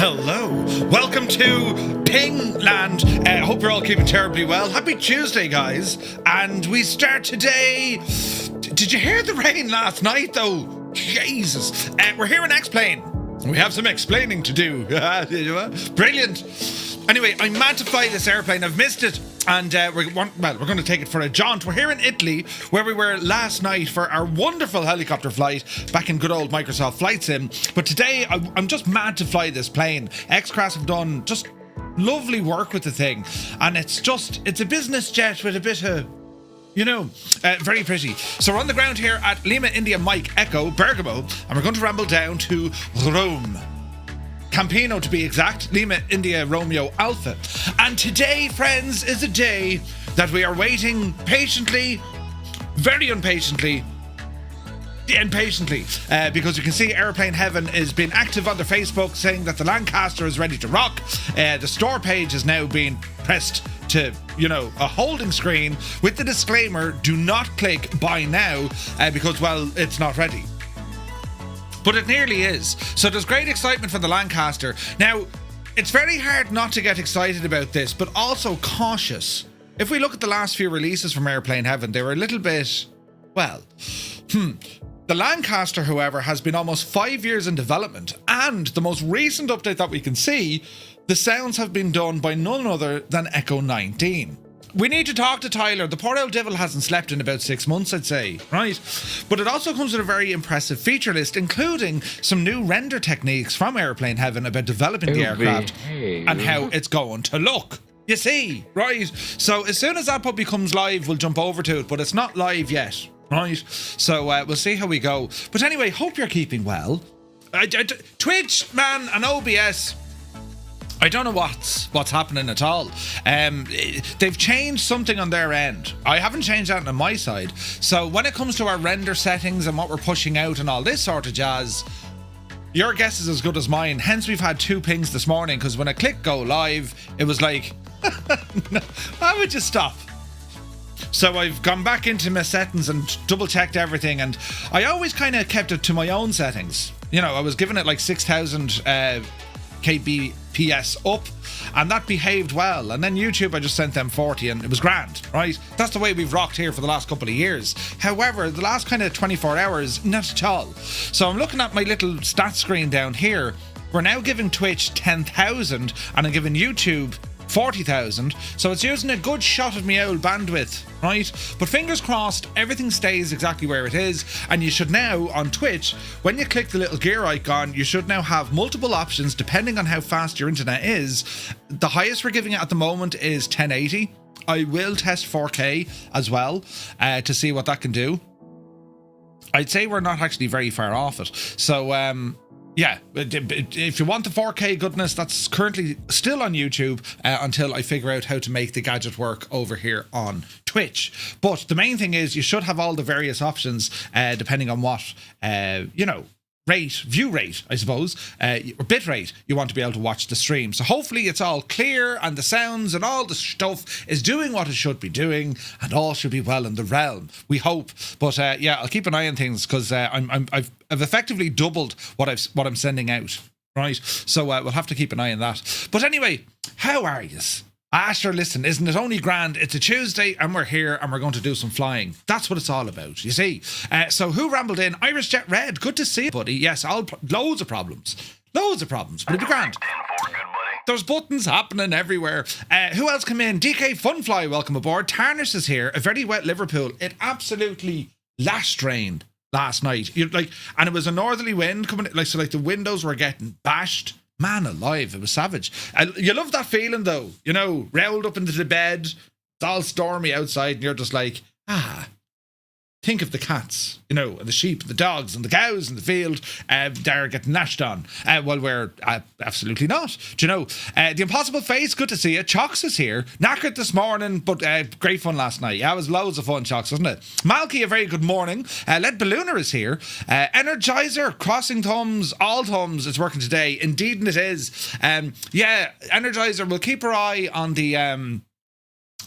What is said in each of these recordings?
Hello, welcome to Pingland. Hope you're all keeping terribly well. Happy Tuesday, guys. And we start today. Did you hear the rain last night, though? Jesus. We're here in X-Plane. We have some explaining to do. Brilliant. Anyway, I'm mad to fly this airplane. I've missed it. And we're going to take it for a jaunt. We're here in Italy, where we were last night for our wonderful helicopter flight back in good old Microsoft Flight Sim. But today, I'm just mad to fly this plane. X-Crafts have done just lovely work with the thing. And it's a business jet with a bit of, very pretty. So we're on the ground here at Lima India Mike Echo, Bergamo, and we're going to ramble down to Rome. Campino, to be exact, Lima India Romeo Alpha. And today, friends, is a day that we are waiting patiently, very impatiently, because you can see Airplane Heaven is being active on their Facebook saying that the Lancaster is ready to rock. The store page is now being pressed to, a holding screen with the disclaimer, do not click buy now, because, well, it's not ready. But it nearly is. So there's great excitement for the Lancaster. Now, it's very hard not to get excited about this, but also cautious. If we look at the last few releases from Airplane Heaven, they were a little bit, The Lancaster, however, has been almost 5 years in development, and the most recent update that we can see, the sounds have been done by none other than Echo 19. We need to talk to Tyler. The poor old devil hasn't slept in about 6 months, I'd say, right? But it also comes with a very impressive feature list, including some new render techniques from Airplane Heaven about developing the aircraft and how it's going to look. You see, right? So as soon as that puppy comes live, we'll jump over to it, but it's not live yet, right? So we'll see how we go. But anyway, hope you're keeping well. Twitch, man, and OBS... I don't know what's happening at all. They've changed something on their end. I haven't changed that on my side. So when it comes to our render settings and what we're pushing out and all this sort of jazz, your guess is as good as mine. Hence, we've had 2 pings this morning, because when I clicked go live, it was like, no, why would you stop? So I've gone back into my settings and double checked everything, and I always kind of kept it to my own settings. I was giving it like 6,000 kbps up, and that behaved well. And then YouTube, I just sent them 40 and it was grand, right? That's the way we've rocked here for the last couple of years. However, the last kind of 24 hours, not at all. So I'm looking at my little stat screen down here. We're now giving Twitch 10,000 and I'm giving YouTube 40,000, so it's using a good shot of my old bandwidth, right? But fingers crossed, everything stays exactly where it is, and you should now, on Twitch, when you click the little gear icon, you should now have multiple options depending on how fast your internet is. The highest we're giving it at the moment is 1080. I will test 4K as well, to see what that can do. I'd say we're not actually very far off it. So, yeah, if you want the 4K goodness, that's currently still on YouTube until I figure out how to make the gadget work over here on Twitch. But the main thing is you should have all the various options depending on what, view rate, I suppose, or bit rate you want to be able to watch the stream. So hopefully it's all clear and the sounds and all the stuff is doing what it should be doing and all should be well in the realm. We hope. But yeah, I'll keep an eye on things because I've effectively doubled what I'm sending out, right? So we'll have to keep an eye on that. But anyway, how are yous? Sure, listen, isn't it only grand? It's a Tuesday and we're here and we're going to do some flying. That's what it's all about, you see. So who rambled in? Irish Jet Red, good to see you, buddy. Yes, loads of problems, but it'll be grand. There's buttons happening everywhere. Who else come in? DK Funfly, welcome aboard. Tarnish is here. A very wet Liverpool. It absolutely lashed rain last night. And it was a northerly wind coming, so the windows were getting bashed. Man alive, it was savage. You love that feeling though, rolled up into the bed, it's all stormy outside, and you're just like, think of the cats, and the sheep, the dogs, and the cows in the field, they're getting gnashed on. Well, we're absolutely not. Do you know? The Impossible Face, good to see you. Chocks is here. Knackered this morning, but great fun last night. Yeah, it was loads of fun, Chocks, wasn't it? Malky, a very good morning. Lead Ballooner is here. Energizer, crossing thumbs, all thumbs, it's working today. Indeed, it is. Yeah, Energizer, we'll keep our eye on the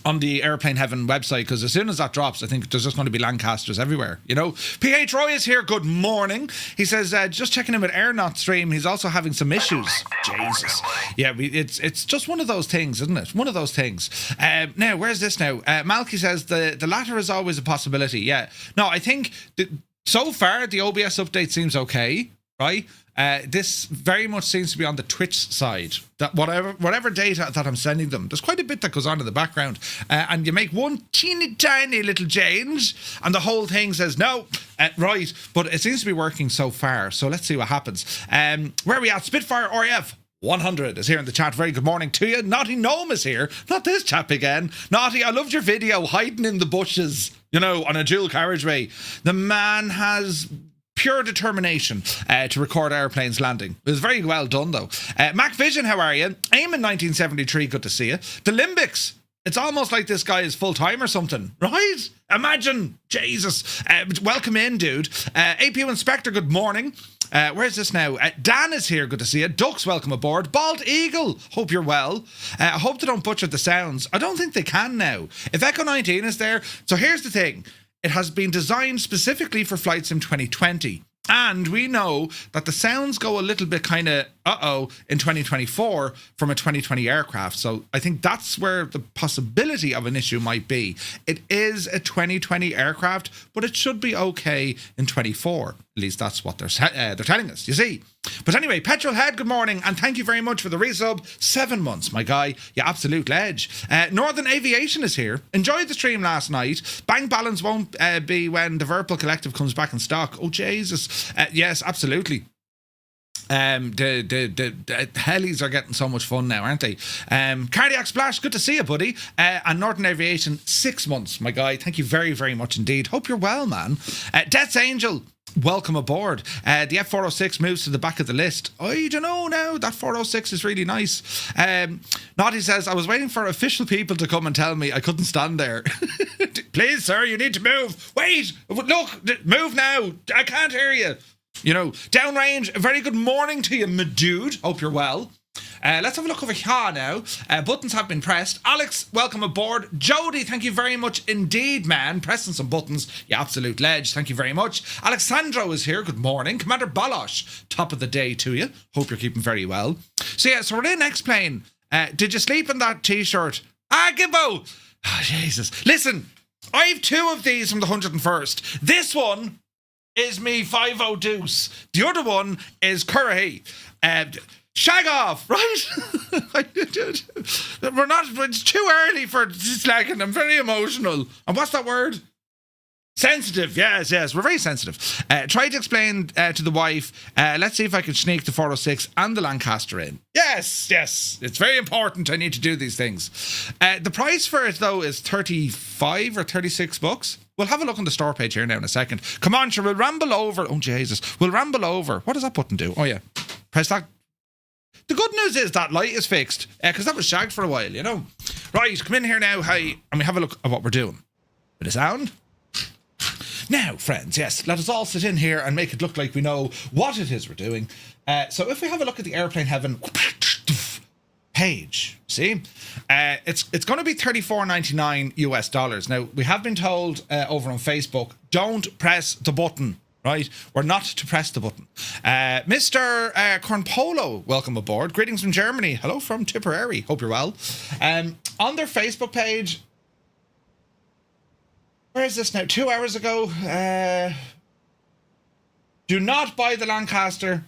on the Airplane Heaven website, because as soon as that drops, I think there's just going to be Lancasters everywhere, you know. PH Roy is here. Good morning. He says, just checking in with Airnaut stream. He's also having some issues. Jesus. Yeah, it's just one of those things, isn't it? One of those things. Now, where's this now? Malky says the latter is always a possibility. Yeah. No, I think so far the OBS update seems okay, right? This very much seems to be on the Twitch side. That whatever data that I'm sending them, there's quite a bit that goes on in the background, and you make one teeny tiny little change, and the whole thing says no, right. But it seems to be working so far. So let's see what happens. Where are we at? Spitfire RF 100 is here in the chat. Very good morning to you. Naughty Gnome is here. Not this chap again. Naughty, I loved your video hiding in the bushes, you know, on a dual carriageway. The man has pure determination to record airplanes landing. It was very well done, though. Mac Vision, how are you? Aim in 1973, good to see you. The Limbics, it's almost like this guy is full-time or something, right? Imagine, Jesus. Welcome in, dude. APU Inspector, good morning. Where's this now? Dan is here, good to see you. Ducks, welcome aboard. Bald Eagle, hope you're well. I hope they don't butcher the sounds. I don't think they can now. If Echo 19 is there, so here's the thing. It has been designed specifically for Flight Sim 2020. And we know that the sounds go a little bit kind of in 2024 from a 2020 aircraft. So I think that's where the possibility of an issue might be. It is a 2020 aircraft, but it should be okay in 24. At least that's what they're telling us, you see. But anyway, Petrolhead, good morning, and thank you very much for the resub. 7 months, my guy. You absolute ledge. Northern Aviation is here. Enjoyed the stream last night. Bank balance won't be when the Verpal Collective comes back in stock. Oh, Jesus. Yes, absolutely. The helis are getting so much fun now, aren't they? Cardiac Splash, good to see you, buddy. And Northern Aviation, 6 months, my guy. Thank you very, very much indeed. Hope you're well, man. Death's Angel, welcome aboard. The F406 moves to the back of the list. I don't know now. That 406 is really nice. Naughty says, I was waiting for official people to come and tell me I couldn't stand there. Please, sir, you need to move. Wait, look, move now. I can't hear you. You know, downrange, a very good morning to you, my dude. Hope you're well. Let's have a look over here now. Buttons have been pressed. Alex, welcome aboard. Jody, thank you very much indeed, man. Pressing some buttons. You absolute ledge. Thank you very much. Alexandro is here. Good morning. Commander Balosh, top of the day to you. Hope you're keeping very well. So yeah, so we're in X-Plane. Did you sleep in that t-shirt? Gibbo! Oh, Jesus. Listen, I have 2 of these from the 101st. This one is me 50 Deuce. The other one is Currahy. Shag off, right? It's too early for slagging. I'm very emotional. And what's that word? Sensitive. Yes. We're very sensitive. Try to explain to the wife. Let's see if I can sneak the 406 and the Lancaster in. Yes. It's very important. I need to do these things. The price for it, though, is 35 or 36 bucks. We'll have a look on the store page here now in a second. Come on, sure, we'll ramble over. Oh, Jesus. We'll ramble over. What does that button do? Oh, yeah. Press that. The good news is that light is fixed, because that was shagged for a while, you know. Right, come in here now, and we have a look at what we're doing. Bit of sound. Now, friends, yes, let us all sit in here and make it look like we know what it is we're doing. So if we have a look at the Airplane Heaven page, see, it's going to be $34.99 US. Now, we have been told over on Facebook, don't press the button. Right, we're not to press the button. Mr. Cornpolo, welcome aboard. Greetings from Germany. Hello from Tipperary. Hope you're well. On their Facebook page, where is this now? 2 hours ago. Do not buy the Lancaster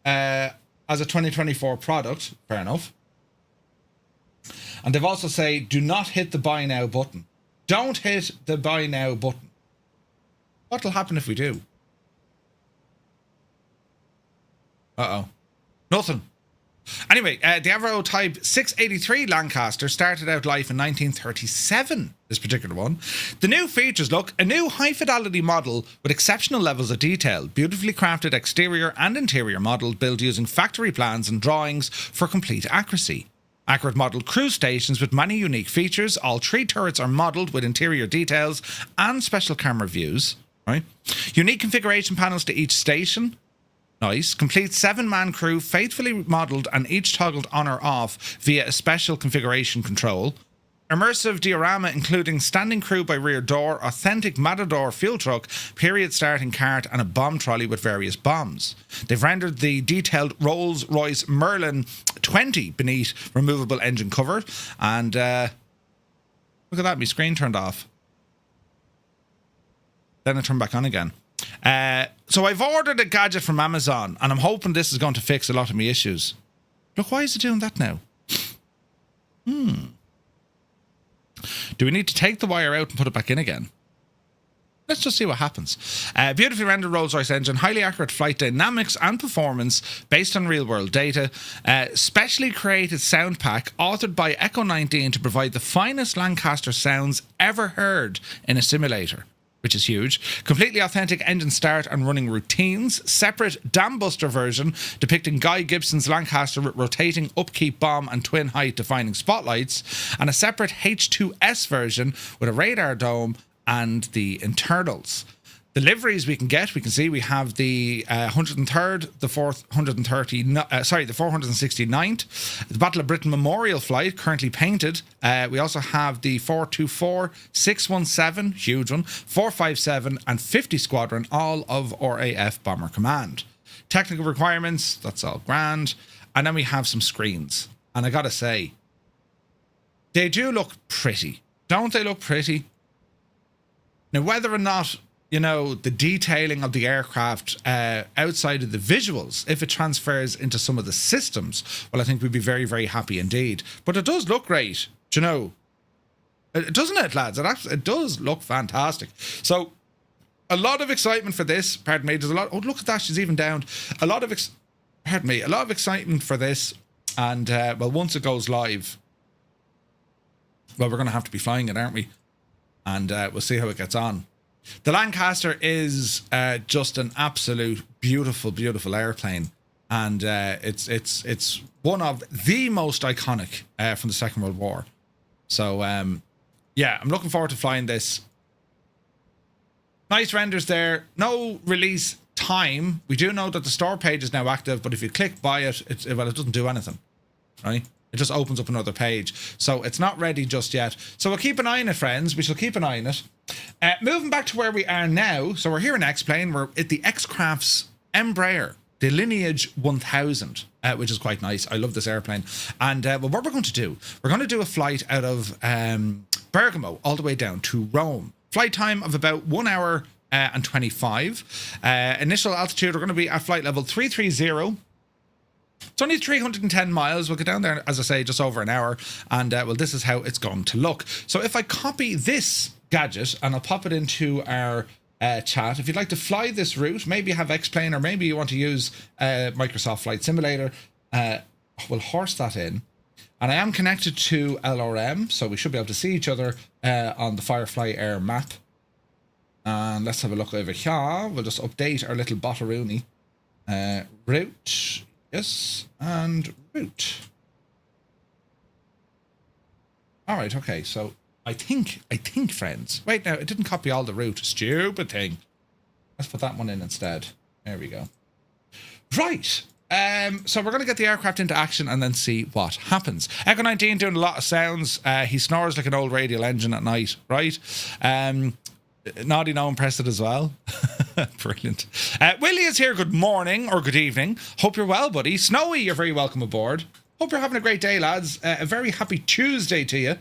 as a 2024 product. Fair enough. And they've also say, do not hit the buy now button. Don't hit the buy now button. What will happen if we do? Nothing. Anyway, the Avro Type 683 Lancaster started out life in 1937, this particular one. The new features, look, a new high-fidelity model with exceptional levels of detail, beautifully crafted exterior and interior model built using factory plans and drawings for complete accuracy. Accurate modelled cruise stations with many unique features. All 3 turrets are modelled with interior details and special camera views. Right? Unique configuration panels to each station. Nice. Complete 7-man crew, faithfully modelled and each toggled on or off via a special configuration control. Immersive diorama including standing crew by rear door, authentic Matador fuel truck, period starting cart and a bomb trolley with various bombs. They've rendered the detailed Rolls-Royce Merlin 20 beneath removable engine cover. And look at that, my screen turned off. Then it turned back on again. So I've ordered a gadget from Amazon and I'm hoping this is going to fix a lot of my issues. Look, why is it doing that now? Do we need to take the wire out and put it back in again? Let's just see what happens. Beautifully rendered Rolls-Royce engine, highly accurate flight dynamics and performance based on real-world data. Specially created sound pack authored by Echo 19 to provide the finest Lancaster sounds ever heard in a simulator, which is huge. Completely authentic engine start and running routines. Separate dam buster version depicting Guy Gibson's Lancaster with rotating upkeep bomb and twin height defining spotlights. And a separate H2S version with a radar dome and the internals. The liveries we can get, we can see we have the 103rd, the 469th, the Battle of Britain Memorial Flight, currently painted. We also have the 424, 617, huge one, 457 and 50 Squadron, all of RAF Bomber Command. Technical requirements, that's all grand. And then we have some screens. And I gotta say, they do look pretty. Don't they look pretty? Now, whether or not, you know, the detailing of the aircraft outside of the visuals, if it transfers into some of the systems, well, I think we'd be very, very happy indeed. But it does look great, do you know? Doesn't it, lads? It does look fantastic. So, a lot of excitement for this. Pardon me, there's a lot. Oh, look at that, she's even down. A lot of excitement for this. And, well, once it goes live, well, we're going to have to be flying it, aren't we? And we'll see how it gets on. The Lancaster is just an absolute beautiful, beautiful airplane, and it's one of the most iconic from the Second World War. So yeah, I'm looking forward to flying this. Nice renders there. No release time. We do know that the store page is now active, but if you click buy it, it doesn't do anything, right? It just opens up another page. So it's not ready just yet. So we'll keep an eye on it, friends. We shall keep an eye on it. Moving back to where we are now. So we're here in X-Plane. We're at the X-Crafts Embraer, the Lineage 1000, which is quite nice. I love this airplane. And well, what we're going to do, we're going to do a flight out of Bergamo all the way down to Rome. Flight time of about 1 hour and 25. Initial altitude, we're going to be at flight level 330. It's only 310 miles. We'll get down there, as I say, just over an hour. And, well, this is how it's going to look. So if I copy this gadget and I'll pop it into our chat, if you'd like to fly this route, maybe you have X-Plane or maybe you want to use Microsoft Flight Simulator, we'll horse that in. And I am connected to LRM, so we should be able to see each other on the Firefly Air map. And let's have a look over here. We'll just update our little Botteroony. Route... Yes, and route. All right, okay, so I think, friends. Wait, now, it didn't copy all the route. Stupid thing. Let's put that one in instead. There we go. Right. So we're going to get the aircraft into action and then see what happens. Echo 19 doing a lot of sounds. He snores like an old radial engine at night, right? Naughty No impressed it as well. Brilliant. Willie is here. Good morning or good evening. Hope you're well, buddy. Snowy, you're very welcome aboard. Hope you're having a great day, lads. A very happy Tuesday to you.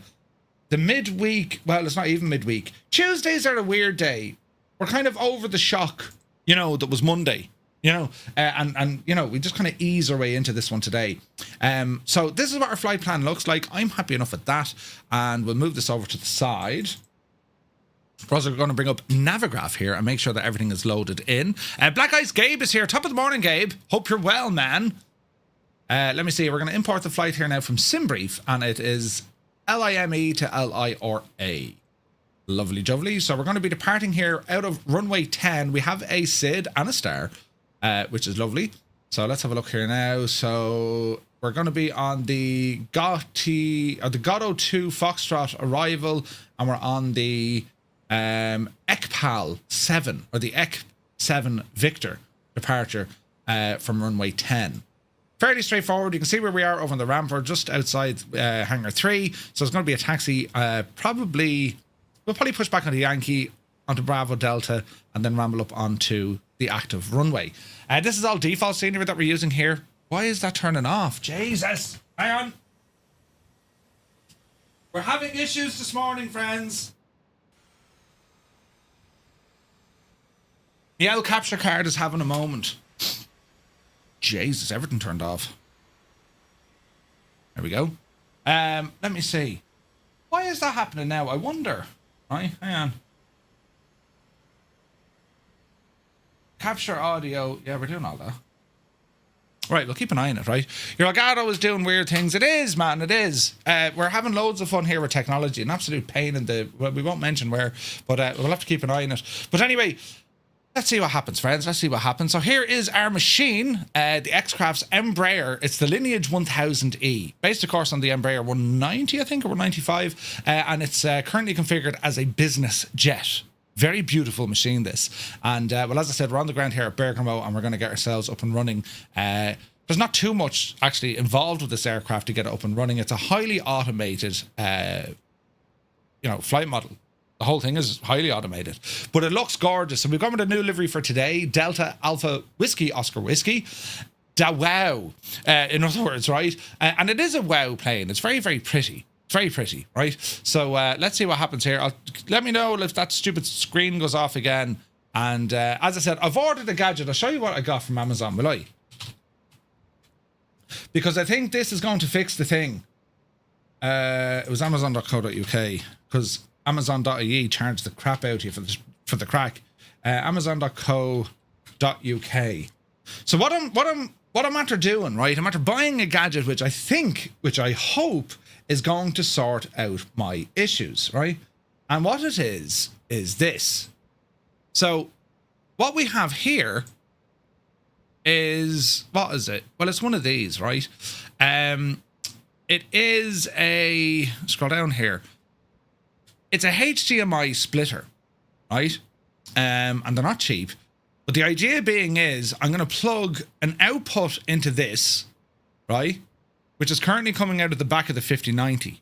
The midweek, well, it's not even midweek. Tuesdays are a weird day. We're kind of over the shock, you know, that was Monday. You know, and you know, we just kind of ease our way into this one today. So this is what our flight plan looks like. I'm happy enough with that. And we'll move this over to the side. We're also going to bring up Navigraph here and make sure that everything is loaded in. Black Ice Gabe is here. Top of the morning, Gabe. Hope you're well, man. Let me see. We're going to import the flight here now from SimBrief, and it is LIME to LIRA. Lovely jubbly. So we're going to be departing here out of runway 10. We have a SID and a star, which is lovely. So let's have a look here now. So we're going to be on the Godot 2 Foxtrot arrival, and we're on the ECPAL 7 or the EC 7 Victor departure from runway 10. fairly straightforward. You can see where we are over on the ramp. We're just outside Hangar 3. So it's going to be a taxi. We'll probably push back onto Yankee, onto Bravo Delta, and then ramble up onto the active runway. This is all default scenery that we're using here. Why is that turning off? Jesus. Hang on. We're having issues this morning, friends. The L capture card is having a moment. Jesus, everything turned off. There we go. Let me see. Why is that happening now? I wonder. Right, hang on. Capture audio. Yeah, we're doing all that. Right, we'll keep an eye on it, right? Your Elgato is doing weird things. It is, man, it is. We're having loads of fun here with technology. An absolute pain in the... Well, we won't mention where, but we'll have to keep an eye on it. But anyway... Let's see what happens, friends. Let's see what happens. So here is our machine, the X-Crafts Embraer. It's the Lineage 1000E, based, of course, on the Embraer 190, I think, or 195, and it's currently configured as a business jet. Very beautiful machine, this. And, well, as I said, we're on the ground here at Bergamo, and we're going to get ourselves up and running. There's not too much, actually, involved with this aircraft to get it up and running. It's a highly automated, flight model. The whole thing is highly automated, but it looks gorgeous. And we've gone with a new livery for today: Delta Alpha Whiskey Oscar Whiskey. Da wow, in other words, right? And it is a wow plane. It's very, very pretty. It's very pretty, right? So let's see what happens here. Let me know if that stupid screen goes off again. And as I said, I've ordered a gadget. I'll show you what I got from Amazon, will I? Because I think this is going to fix the thing. It was Amazon.co.uk, because Amazon.ie charged the crap out of you for the crack. Amazon.co.uk. So what I'm after doing, right? I'm after buying a gadget which I hope is going to sort out my issues, right? And what it is this. So what we have here is, what is it? Well, it's one of these, right? It is a, scroll down here. It's a HDMI splitter, right? And they're not cheap. But the idea being is I'm going to plug an output into this, right? Which is currently coming out of the back of the 5090.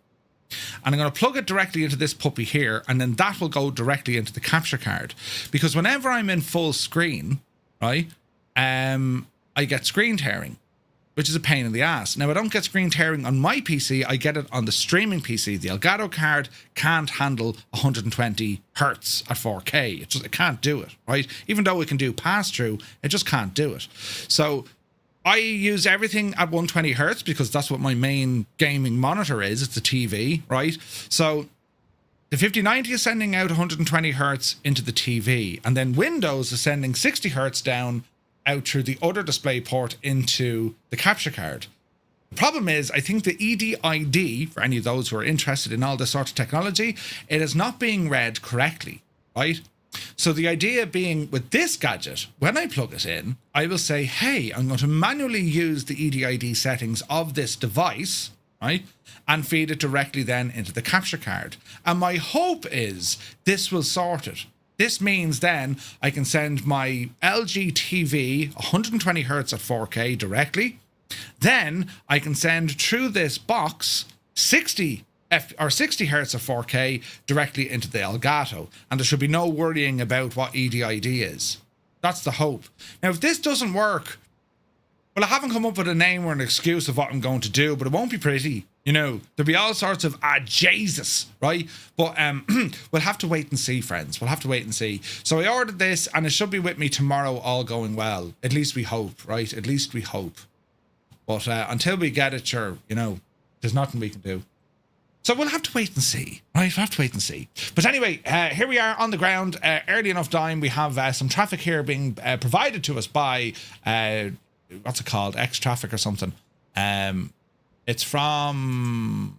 And I'm going to plug it directly into this puppy here. And then that will go directly into the capture card. Because whenever I'm in full screen, right? I get screen tearing, which is a pain in the ass. Now, I don't get screen tearing on my PC. I get it on the streaming PC. The Elgato card can't handle 120 hertz at 4K. It can't do it, right? Even though it can do pass-through, it just can't do it. So I use everything at 120 hertz because that's what my main gaming monitor is. It's a TV, right? So the 5090 is sending out 120 hertz into the TV. And then Windows is sending 60 hertz down out through the other display port into the capture card. The problem is, I think the EDID, for any of those who are interested in all this sort of technology, it is not being read correctly, right? So the idea being with this gadget, when I plug it in, I will say, hey, I'm going to manually use the EDID settings of this device, right? And feed it directly then into the capture card. And my hope is this will sort it. This means then I can send my LG TV 120 hertz at 4K directly. Then I can send through this box 60 hertz at 4K directly into the Elgato. And there should be no worrying about what EDID is. That's the hope. Now, if this doesn't work, well, I haven't come up with a name or an excuse of what I'm going to do, but it won't be pretty. You know, there'll be all sorts of, Jesus, right? But we'll have to wait and see, friends. We'll have to wait and see. So I ordered this, and it should be with me tomorrow, all going well. At least we hope, right? At least we hope. But until we get it, sure, you know, there's nothing we can do. So we'll have to wait and see, right? We'll have to wait and see. But anyway, here we are on the ground. Early enough time, we have some traffic here being provided to us by, what's it called? X-Traffic or something. It's from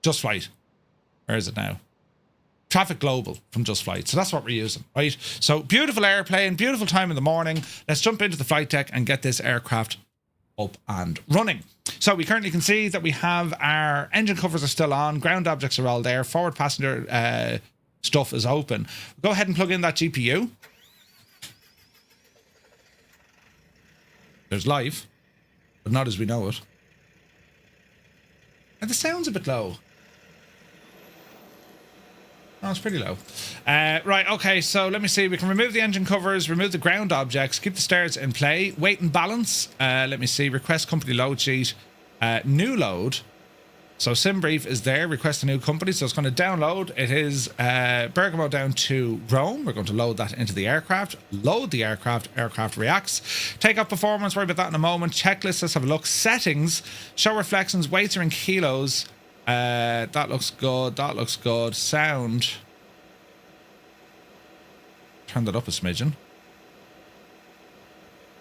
Just Flight. Where is it now? Traffic Global from Just Flight. So that's what we're using, right? So beautiful airplane, beautiful time in the morning. Let's jump into the flight deck and get this aircraft up and running. So we currently can see that we have our engine covers are still on. Ground objects are all there. Forward passenger stuff is open. Go ahead and plug in that GPU. There's live. but not as we know it. And the sound's a bit low. Oh, it's pretty low. Right, okay, so let me see. We can remove the engine covers, remove the ground objects, keep the stairs in play, weight and balance. Let me see. Request company load sheet. New load. So SimBrief is there. Request a new company. So it's going to download. It is Bergamo down to Rome. We're going to load that into the aircraft. Load the aircraft. Aircraft reacts. Take off performance. Worry about that in a moment. Checklist. Let's have a look. Settings. Show reflections. Weights are in kilos. That looks good. That looks good. Sound. Turn that up a smidgen.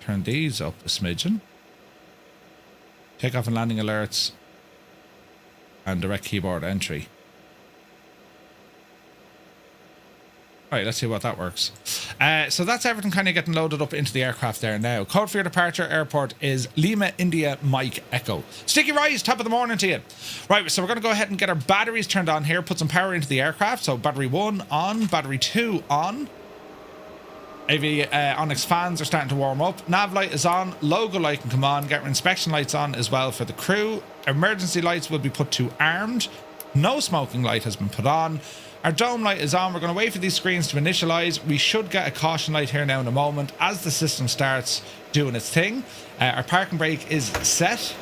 Turn these up a smidgen. Takeoff and landing alerts. And direct keyboard entry. Right, let's see what that works. So that's everything kind of getting loaded up into the aircraft there now. Code for your departure airport is Lima India Mike Echo. Sticky Rise, top of the morning to you. Right, so we're going to go ahead and get our batteries turned on here, put some power into the aircraft. So battery 1 on, battery 2 on. Onyx fans are starting to warm up. Nav light is on. Logo light can come on. Get our inspection lights on as well for the crew. Emergency lights will be put to armed. No smoking light has been put on. Our dome light is on. We're going to wait for these screens to initialize. We should get a caution light here now in a moment as the system starts doing its thing. Our parking brake is set.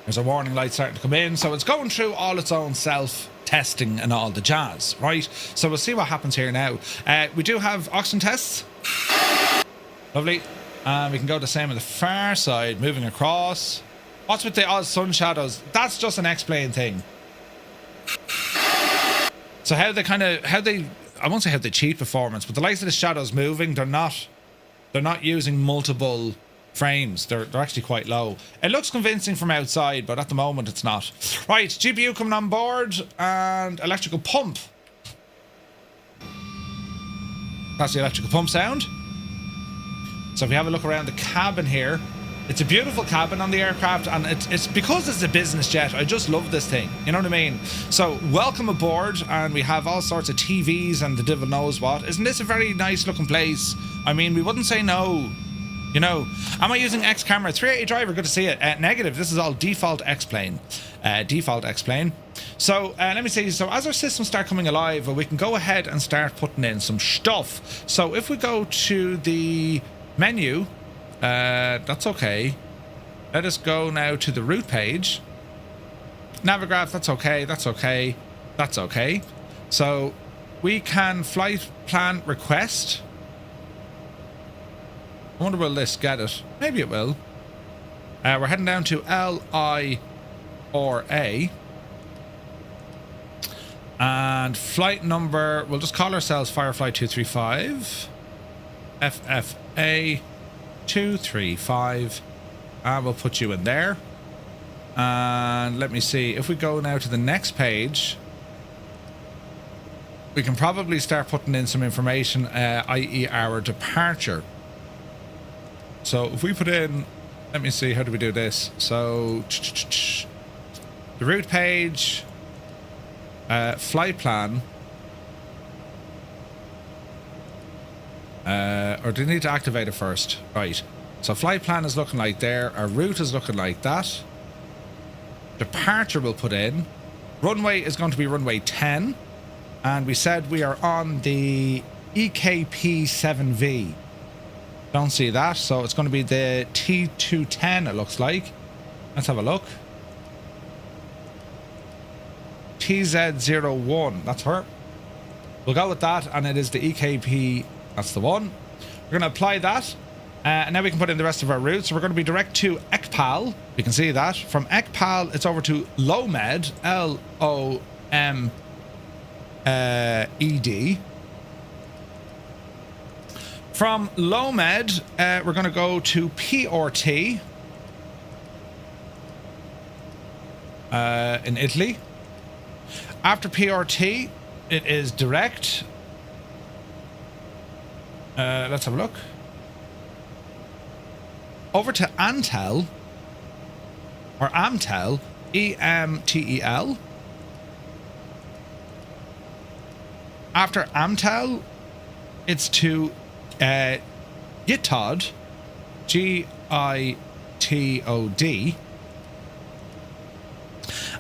There's a warning light starting to come in. So it's going through all its own self-testing and all the jazz, right? So we'll see what happens here now. We do have oxygen tests. Lovely. We can go the same on the far side, moving across. What's with the odd sun shadows? That's just an X-Plane thing. So I won't say how they cheat performance, but the likes of the shadows moving, they're not using multiple frames. They're actually quite low. It looks convincing from outside, but at the moment it's not. Right, GPU coming on board and electrical pump. That's the electrical pump sound. So if you have a look around the cabin here, it's a beautiful cabin on the aircraft, and it's because it's a business jet. I just love this thing. You know what I mean? So welcome aboard, and we have all sorts of TVs and the devil knows what. Isn't this a very nice looking place? I mean, we wouldn't say no. You know, am I using X camera? 380 driver, good to see it. Negative, this is all default X-Plane. Default X-Plane. So let me see. So as our systems start coming alive, we can go ahead and start putting in some stuff. So if we go to the menu, that's okay. Let us go now to the route page. Navigraph, that's okay, that's okay, that's okay. So we can flight plan request. I wonder will this get it? Maybe it will. We're heading down to L, I, or A. And flight number, we'll just call ourselves Firefly 235. FFA 235. And we'll put you in there. And let me see. If we go now to the next page, we can probably start putting in some information, i.e. our departure. So if we put in, let me see, how do we do this? So the route page, flight plan, or do you need to activate it first? Right. So flight plan is looking like there. Our route is looking like that. Departure we'll put in. Runway is going to be runway 10. And we said we are on the EKP 7V. Don't see that, so it's going to be the T210, it looks like. Let's have a look. TZ01, that's her. We'll go with that, and it is the EKP, that's the one. We're going to apply that, and now we can put in the rest of our routes. So we're going to be direct to Ekpal, you can see that. From Ekpal, it's over to Lomed, L-O-M-E-D. From Lomed, we're going to go to PRT in Italy. After PRT, it is direct. Let's have a look. Over to Antel, or Amtel, E-M-T-E-L. After Amtel, it's to Gitod, G-I-T-O-D, ITOD.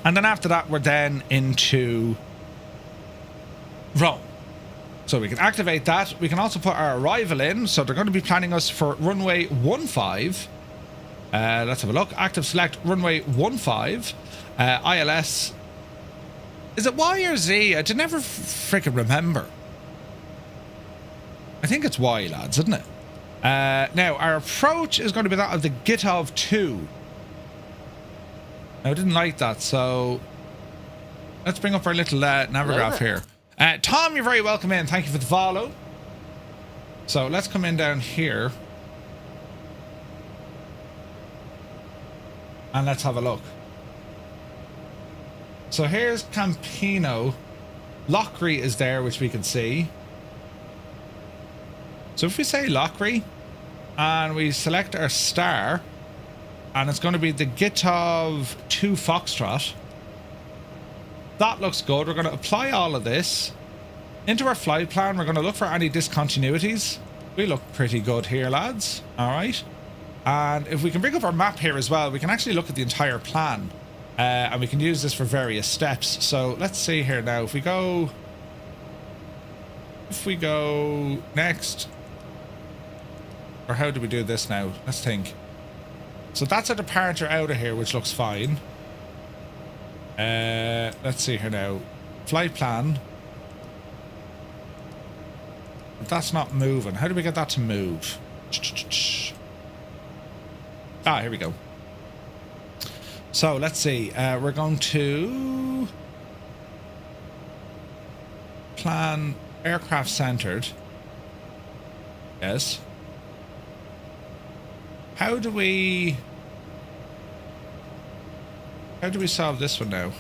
And then after that, we're then into Rome. So we can activate that. We can also put our arrival in. So they're going to be planning us for runway 15. Let's have a look. Active select runway 15. ILS. Is it Y or Z? I did never freaking remember. I think it's Y, lads, isn't it? Now, our approach is going to be that of the Gitov 2. I didn't like that, so let's bring up our little navigraph here. Tom, you're very welcome in. Thank you for the follow. So let's come in down here. And let's have a look. So here's Campino. Lockery is there, which we can see. So if we say Lockery and we select our star, and it's going to be the Gitov 2 Foxtrot. That looks good. We're going to apply all of this into our flight plan. We're going to look for any discontinuities. We look pretty good here, lads. All right. And if we can bring up our map here as well, we can actually look at the entire plan. And we can use this for various steps. So let's see here now. If we go next, or how do we do this now? Let's think. So that's a departure out of here, which looks fine. Let's see here now. Flight plan. But that's not moving. How do we get that to move? Ah, here we go. So let's see. We're going to plan aircraft centered. Yes. How do we solve this one now?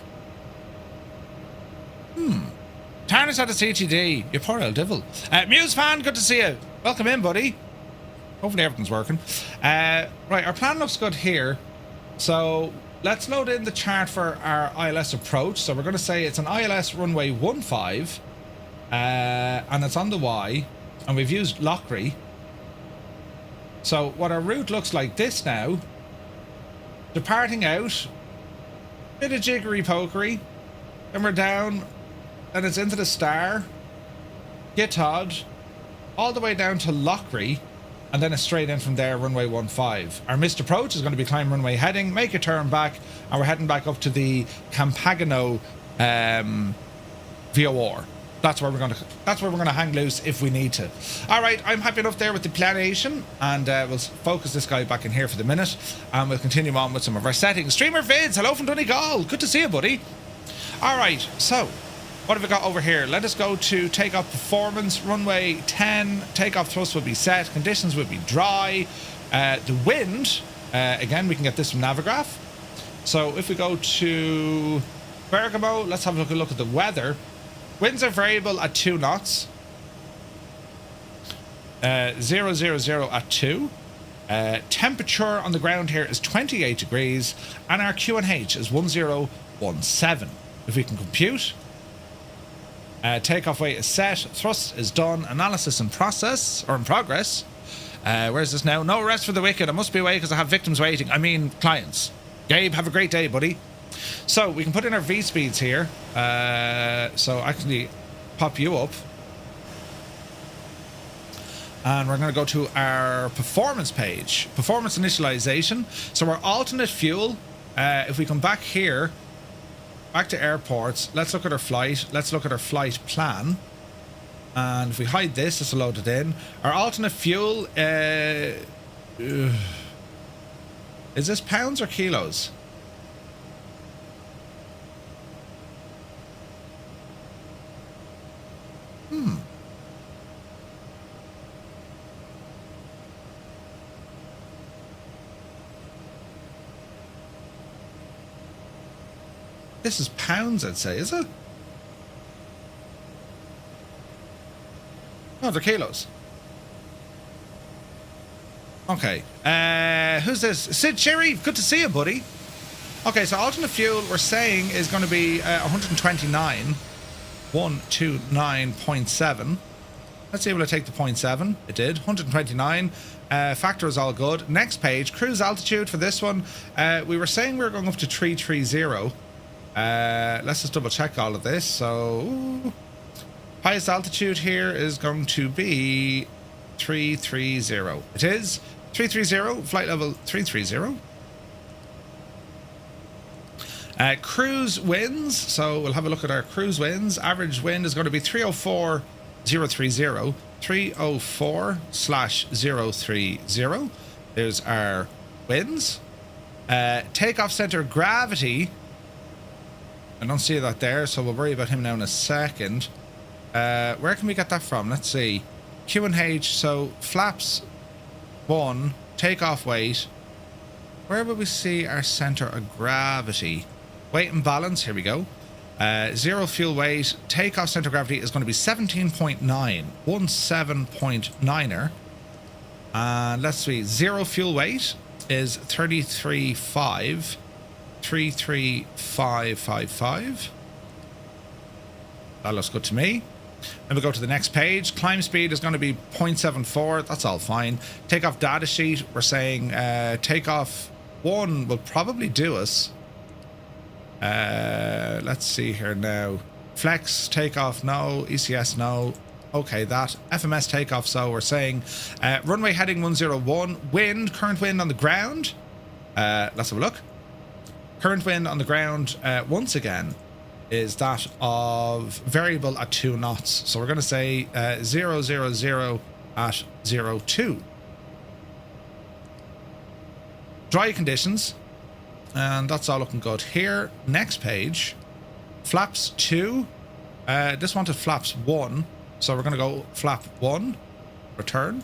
Tarnis at the CTD. You poor old devil. Muse fan, good to see you. Welcome in, buddy. Hopefully everything's working. Right, our plan looks good here. So let's load in the chart for our ILS approach. So we're going to say it's an ILS runway 15. And it's on the Y. And we've used Lockery. So what our route looks like this now. Departing out. Bit of jiggery pokery. Then we're down. Then it's into the star. Gitod. All the way down to Lockery. And then it's straight in from there, runway 15. Our missed approach is going to be climb runway heading, make a turn back, and we're heading back up to the Campagno VOR. That's where we're going to hang loose if we need to. All right, I'm happy enough there with the planation, and we'll focus this guy back in here for the minute, and we'll continue on with some of our settings. Streamer Vids, hello from Donegal. Good to see you, buddy. All right, so what have we got over here? Let us go to takeoff performance. Runway 10, takeoff thrust will be set. Conditions will be dry. The wind, again, we can get this from Navigraph. So if we go to Bergamo, let's have a look at the weather. Winds are variable at 2 knots. 000 at 2. Temperature on the ground here is 28 degrees. And our QNH is 1017. If we can compute. Takeoff weight is set. Thrust is done. Analysis in process, or in progress. Where's this now? No rest for the wicked. I must be away because I have victims waiting. I mean, clients. Gabe, have a great day, buddy. So we can put in our V speeds here. So actually pop you up. And we're going to go to our performance page. Performance initialization. So our alternate fuel, if we come back here, back to airports, let's look at our flight. Let's look at our flight plan. And if we hide this, it's loaded in. Our alternate fuel, is this pounds or kilos? This is pounds, I'd say, is it? No, they're kilos. Okay. Who's this? Sid Cherry, good to see you, buddy. Okay, so alternate fuel we're saying is going to be 129.7. Let's see, will it take the 0.7? It did. 129. Factor is all good. Next page, cruise altitude for this one. We were saying we were going up to 330. Let's just double check all of this. So, highest altitude here is going to be 330. It is 330, flight level 330. Cruise winds, so we'll have a look at our cruise winds. Average wind is going to be 304,030, 304/030. There's our winds. Takeoff center gravity, I don't see that there, so we'll worry about him now in a second. Where can we get that from? Let's see. Q&H, so flaps 1, takeoff weight. Where would we see our center of gravity? Weight and balance, here we go. 0 fuel weight, takeoff center of gravity is going to be 17.9, 17.9er. And let's see, 0 fuel weight is 33.5, 33.555. That looks good to me. Then we go to the next page. Climb speed is going to be 0.74. That's all fine. Takeoff data sheet, we're saying takeoff 1 will probably do us. Let's see here now. Flex takeoff, no. ECS, no. Okay, that. FMS takeoff, so we're saying runway heading 101. Wind, current wind on the ground. Let's have a look. Current wind on the ground, once again, is that of variable at 2 knots. So we're going to say 000 at 02. Dry conditions. And that's all looking good here. Next page. Flaps 2. This wanted flaps 1. So we're going to go flap 1. Return.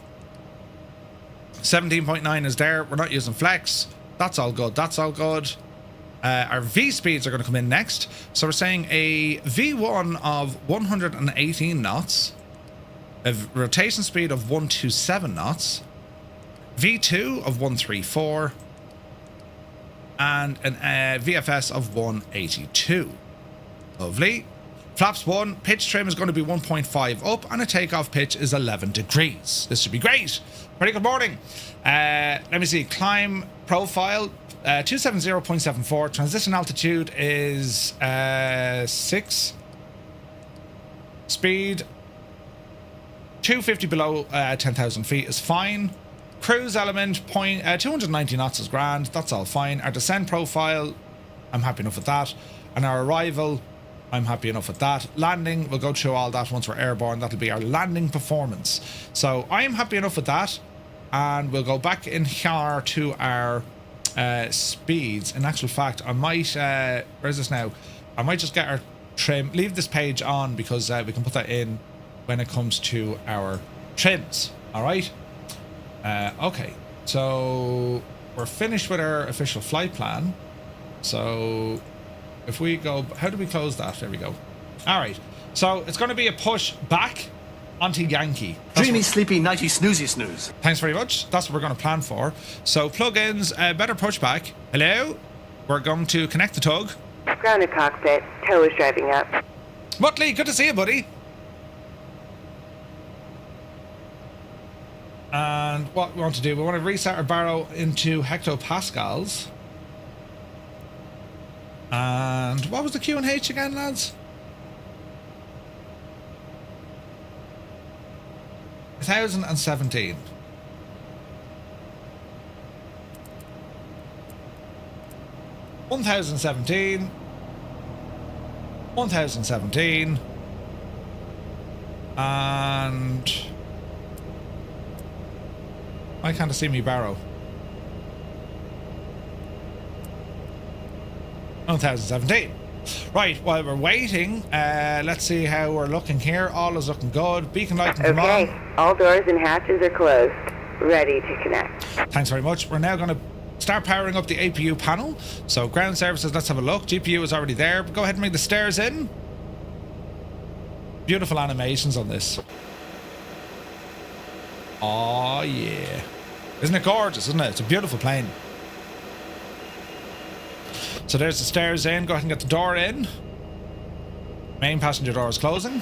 17.9 is there. We're not using flex. That's all good. That's all good. Our V speeds are going to come in next. So we're saying a V1 of 118 knots. A rotation speed of 127 knots. V2 of 134. And an VFS of 182. Lovely. Flaps 1, pitch trim is going to be 1.5 up, and a takeoff pitch is 11 degrees. This should be great. Very good morning. Let me see. Climb profile 270.74. Transition altitude is 6. Speed 250 below 10,000 feet is fine. Cruise element 290 knots is grand. That's all fine. Our descent profile, I'm happy enough with that. And our arrival, I'm happy enough with that. Landing, we'll go through all that once we're airborne. That'll be our landing performance. So I'm happy enough with that. And we'll go back in here to our speeds. In actual fact, I might, where's this now? I might just get our trim, leave this page on because we can put that in when it comes to our trims. All right. Okay, so we're finished with our official flight plan. So if we go, how do we close that? There we go. All right, so it's going to be a push back onto Yankee. Dreamy, sleepy, nighty, snoozy, snooze. Thanks very much. That's what we're going to plan for. So plugins, better push back. Hello, we're going to connect the tug. Grounded cockpit, tow is driving up. Mutley, good to see you, buddy. And what we want to do, we want to reset our barrow into hectopascals. And what was the Q&H again, lads? 1017. $1,017. $1,017. And why can't I see me barrow? 1017. Right, while we're waiting, let's see how we're looking here. All is looking good. Beacon light and come on. Okay, all doors and hatches are closed. Ready to connect. Thanks very much. We're now going to start powering up the APU panel. So ground services, let's have a look. GPU is already there. Go ahead and bring the stairs in. Beautiful animations on this. Oh yeah. Isn't it gorgeous, isn't it? It's a beautiful plane. So there's the stairs in. Go ahead and get the door in. Main passenger door is closing.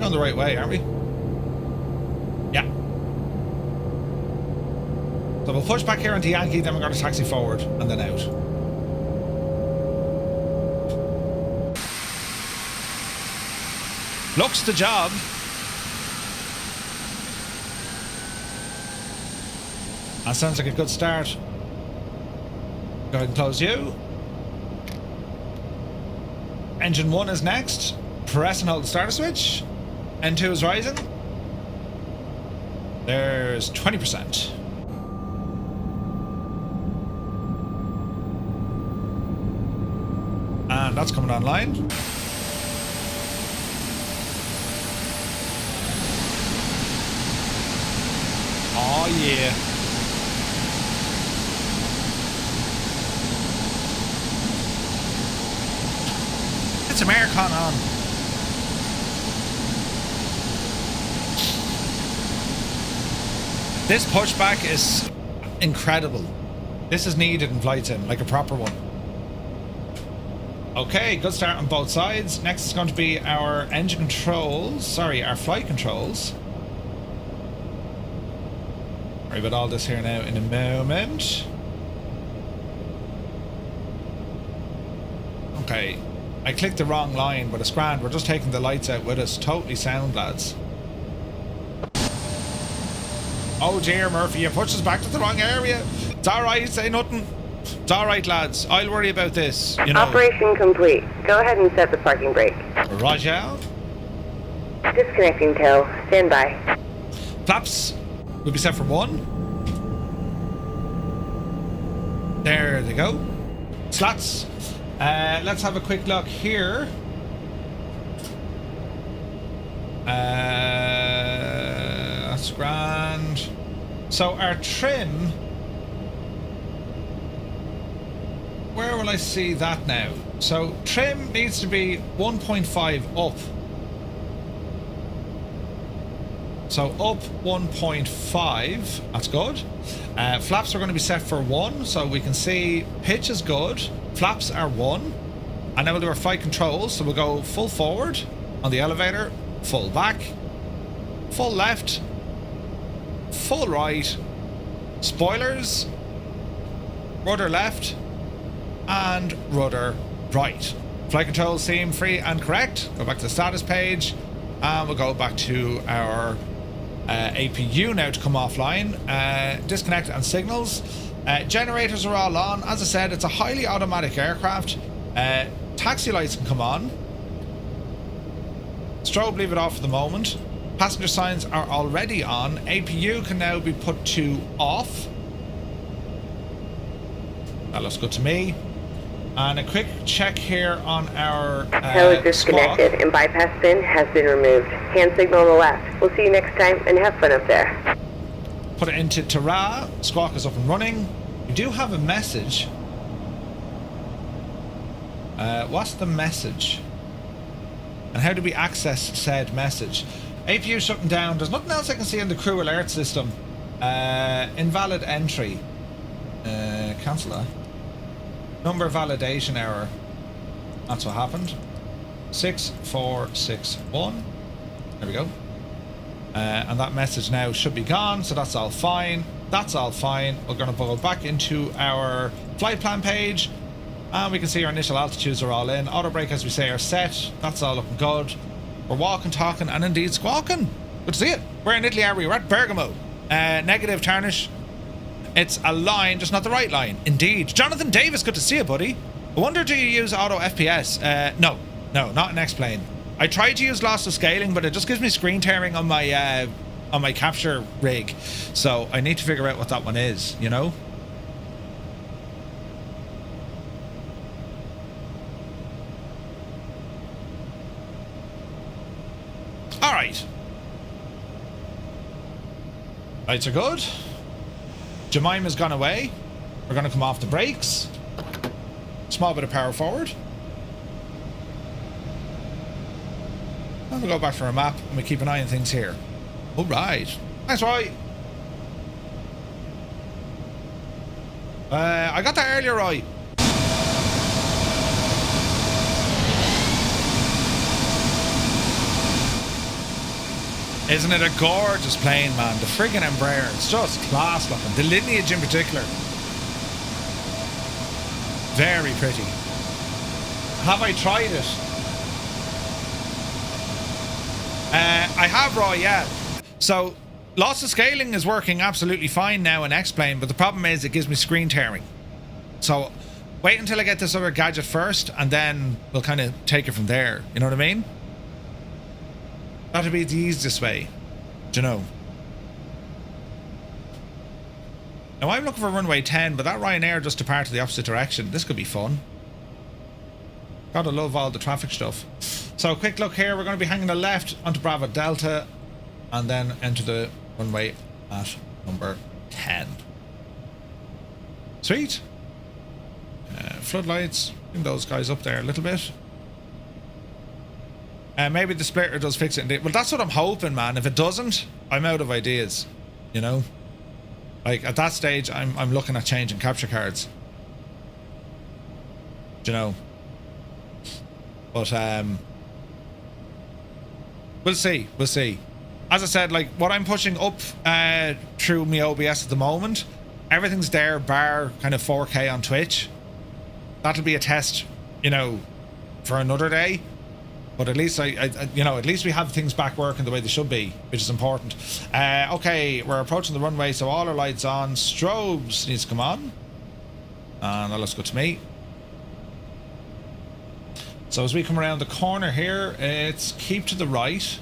going the right way, aren't we? Yeah. So we'll push back here into Yankee, then we're going to taxi forward and then out. Looks the job. That sounds like a good start. Go ahead and close you. Engine 1 is next. Press and hold the starter switch. N2 is rising. There's 20%. And that's coming online. Oh yeah. Get some aircon on. This pushback is incredible. This is needed in flight sim, like a proper one. Okay, good start on both sides. Next is going to be our engine controls. Sorry, our flight controls. Worry about all this here now in a moment. Okay, I clicked the wrong line, but it's grand. We're just taking the lights out with us. Totally sound, lads. Oh dear, Murphy, you pushed us back to the wrong area. It's alright, say nothing. It's alright, lads. I'll worry about this, you know. Operation complete. Go ahead and set the parking brake. Roger. Disconnecting tow. Stand by. Flaps will be set for 1. There they go. Slats. Let's have a quick look here. That's grand. So our trim, where will I see that now? So trim needs to be 1.5 up. So up 1.5, that's good. Flaps are going to be set for 1, so we can see pitch is good. Flaps are 1. And then we'll do our flight controls. So we'll go full forward on the elevator, full back, full left, full right, spoilers, rudder left, and rudder right. Flight controls seem free and correct. Go back to the status page, and we'll go back to our APU now to come offline. Disconnect and signals. Generators are all on. As I said, it's a highly automatic aircraft. Taxi lights can come on. Strobe, leave it off for the moment. Passenger signs are already on. APU can now be put to off. That looks good to me. And a quick check here on our Tow is disconnected squawk. and bypass pin has been removed. Hand signal on the left. We'll see you next time and have fun up there. Put it into Tara. Squawk is up and running. We do have a message. What's the message? And how do we access said message? APU shutting down. There's nothing else I can see in the crew alert system. Invalid entry. Cancel that. Number validation error. That's what happened. 6461. There we go. And that message now should be gone, so that's all fine. That's all fine. We're going to go back into our flight plan page, and we can see our initial altitudes are all in. Auto brake, as we say, are set. That's all looking good. We're walking, talking, and indeed squawking. Good to see it. Where in Italy are we? We're at Bergamo. Negative tarnish. It's a line, just not the right line. Indeed. Jonathan Davis, good to see you, buddy. I wonder, do you use auto FPS? No, not in X-Plane. I tried to use loss of scaling, but it just gives me screen tearing on my capture rig. So I need to figure out what that one is, you know? All right. Lights are good. Jemima's gone away. We're going to come off the brakes. Small bit of power forward. And we'll go back for a map and we keep an eye on things here. All right. Thanks, Roy. I got that earlier, Roy. Isn't it a gorgeous plane, man? The friggin' Embraer. It's just class looking. The Lineage in particular. Very pretty. Have I tried it? I have, Roy, yeah. So, lots of scaling is working absolutely fine now in X-Plane, but the problem is it gives me screen tearing. So, wait until I get this other gadget first, and then we'll kind of take it from there. You know what I mean? That'd be the easiest way. Do you know? Now, I'm looking for runway 10, but that Ryanair just departed the opposite direction. This could be fun. Gotta love all the traffic stuff. So, quick look here. We're going to be hanging a left onto Bravo Delta, and then enter the runway at number 10. Sweet. Floodlights. Bring those guys up there a little bit. Maybe the splitter does fix it. Well, that's what I'm hoping, man. If it doesn't, I'm out of ideas. You know? Like, at that stage, I'm looking at changing capture cards. Do you know? But, we'll see. We'll see. As I said, like, what I'm pushing up through my OBS at the moment, everything's there, bar kind of 4K on Twitch. That'll be a test, you know, for another day. But at least you know, at least we have things back working the way they should be, which is important. Okay, we're approaching the runway, so all our lights on. Strobes needs to come on. And that looks good to me. So as we come around the corner here, it's keep to the right.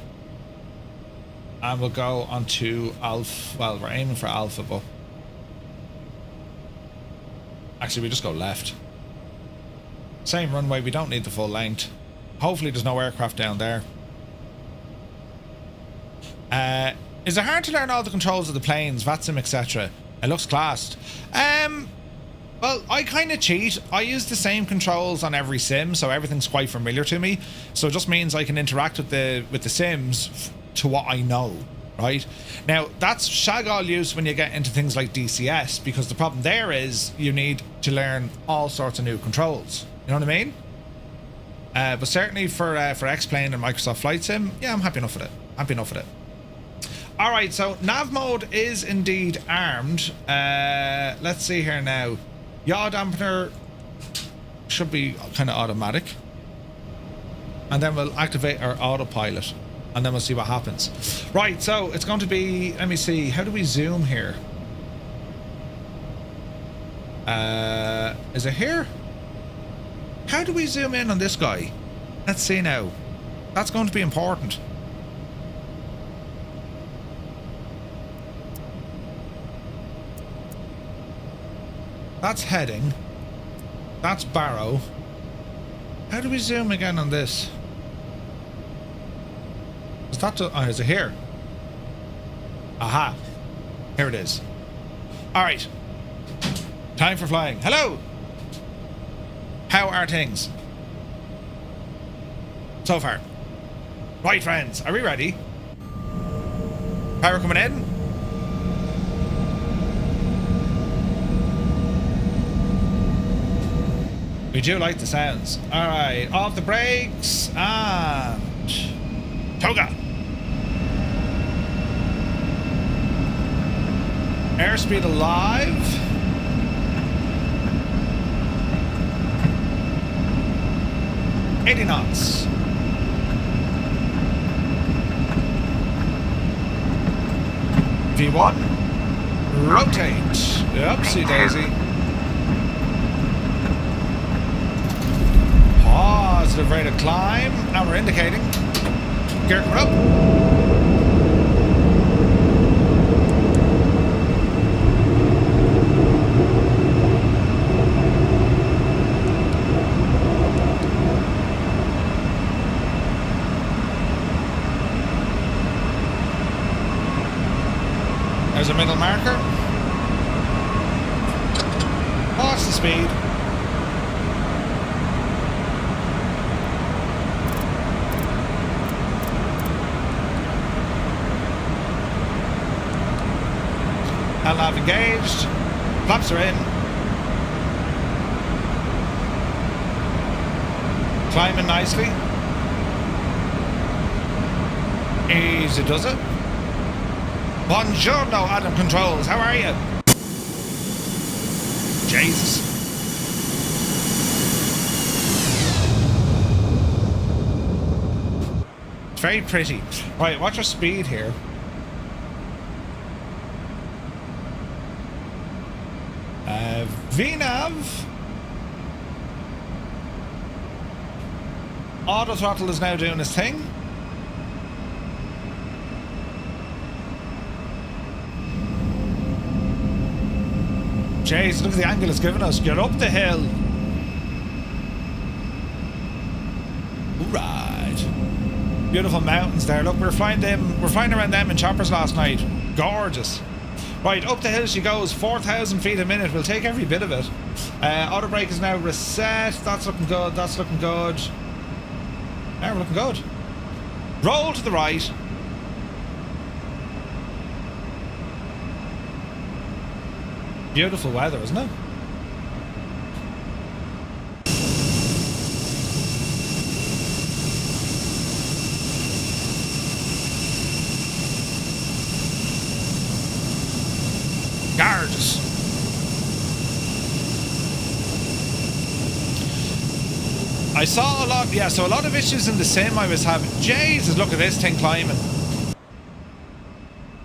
And we'll go onto Alpha. Well, we're aiming for Alpha, but actually we just go left. Same runway, we don't need the full length. Hopefully there's no aircraft down there. Is it hard to learn all the controls of the planes, VATSIM, etc.? It looks classed. Well, I kind of cheat. I use the same controls on every sim, so everything's quite familiar to me. So it just means I can interact with the sims to what I know, right? Now, that's shag-all use when you get into things like DCS, because the problem there is you need to learn all sorts of new controls. You know what I mean? But certainly for X-Plane and Microsoft Flight Sim, yeah, I'm happy enough with it. Happy enough with it. Alright, so nav mode is indeed armed. Let's see here now. Yaw dampener should be kind of automatic. And then we'll activate our autopilot. And then we'll see what happens. Right, so it's going to be... Let me see. How do we zoom here? Is it here? How do we zoom in on this guy? Let's see now. That's going to be important. That's heading. That's Barrow. How do we zoom again on this? Is that to, oh, is it here? Aha. Here it is. Alright. Time for flying. Hello! How are things? So far. Right, friends. Are we ready? Power coming in. We do like the sounds. Alright. Off the brakes. And... Toga. Airspeed alive. $80 knots. V1. Rotate. Oopsie daisy. Positive rate of climb. Now we're indicating. Gear coming up. There's a middle marker. What's the speed? Nav engaged. Flaps are in. Climbing nicely. Easy does it. Buongiorno, Adam Controls. How are you? Jesus. It's very pretty. Right, watch your speed here. VNAV. Auto throttle is now doing its thing. Jeez, look at the angle it's giving us. Get up the hill. Right. Beautiful mountains there. Look, we're flying around them in choppers last night. Gorgeous. Right, up the hill she goes. 4,000 feet a minute. We'll take every bit of it. Auto brake is now reset. That's looking good. That's looking good. Yeah, we're looking good. Roll to the right. Beautiful weather, isn't it? Gorgeous. I saw a lot, yeah, so a lot of issues in the sim I was having. Jesus, look at this thing climbing.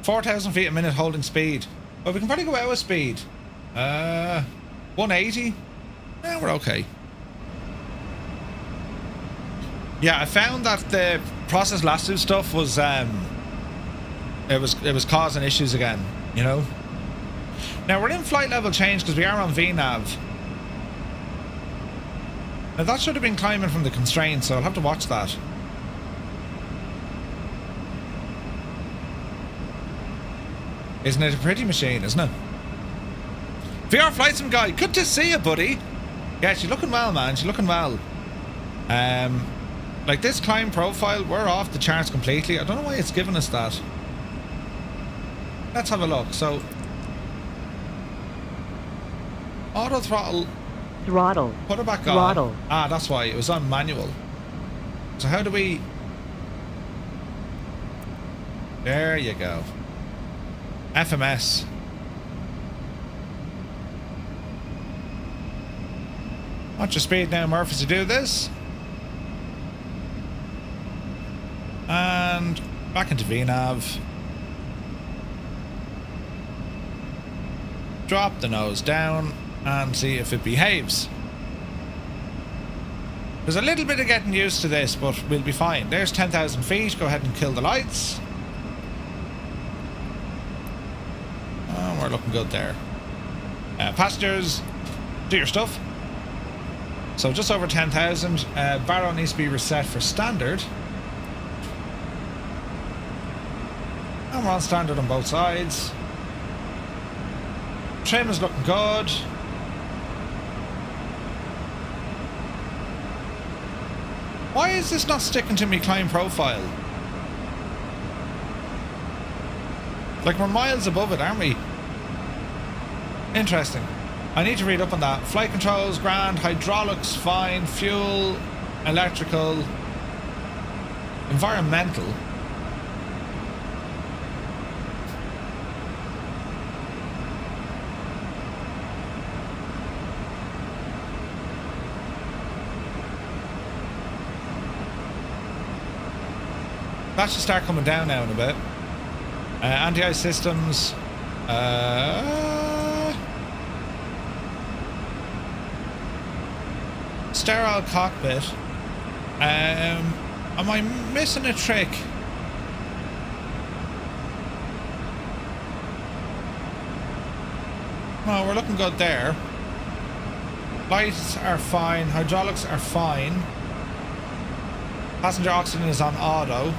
4,000 feet a minute holding speed. But we can probably go out with speed. 180. Yeah, we're okay. Yeah, I found that the process lasso stuff was it was causing issues again, you know. Now we're in flight level change because we are on VNAV. Now that should have been climbing from the constraints, so I'll have to watch that. Isn't it a pretty machine, isn't it? VR Flight Sim guy, good to see you, buddy. Yeah, she's looking well, man. She's looking well. Like this climb profile, we're off the charts completely. I don't know why it's giving us that. Let's have a look. So, auto throttle. Throttle. Put it back on. Throttle. Ah, that's why it was on manual. So how do we? There you go. FMS. Watch your speed now, Murph, as you do this. And back into VNAV. Drop the nose down and see if it behaves. There's a little bit of getting used to this, but we'll be fine. There's 10,000 feet. Go ahead and kill the lights. Oh, we're looking good there. Passengers, do your stuff. So just over 10,000. Barrow needs to be reset for standard. And we're on standard on both sides. Trim is looking good. Why is this not sticking to me climb profile? Like we're miles above it, aren't we? Interesting. I need to read up on that. Flight controls, grand. Hydraulics, fine. Fuel, electrical, environmental. That should start coming down now in a bit. Anti-ice systems. Sterile cockpit. Am I missing a trick? No, we're looking good there. Lights are fine. Hydraulics are fine. Passenger oxygen is on auto.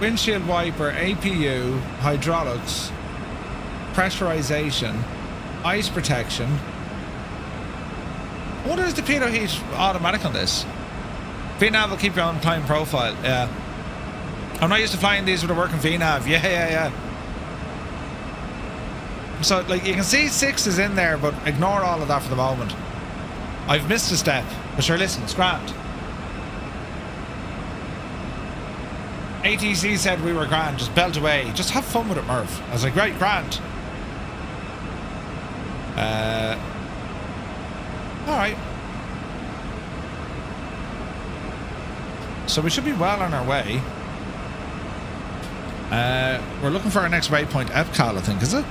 Windshield wiper, APU, hydraulics, pressurization, ice protection. I wonder is the pitot heat automatic on this? VNAV will keep you on climb profile. Yeah. I'm not used to flying these with a working VNAV. Yeah. So, like, you can see 6 is in there, but ignore all of that for the moment. I've missed a step, but sure, listen, it's grand. ATC said we were grand, just belt away. Just have fun with it, Murph. I was like, right, grand. Alright. So we should be well on our way. We're looking for our next waypoint, Epcal, I think, is it?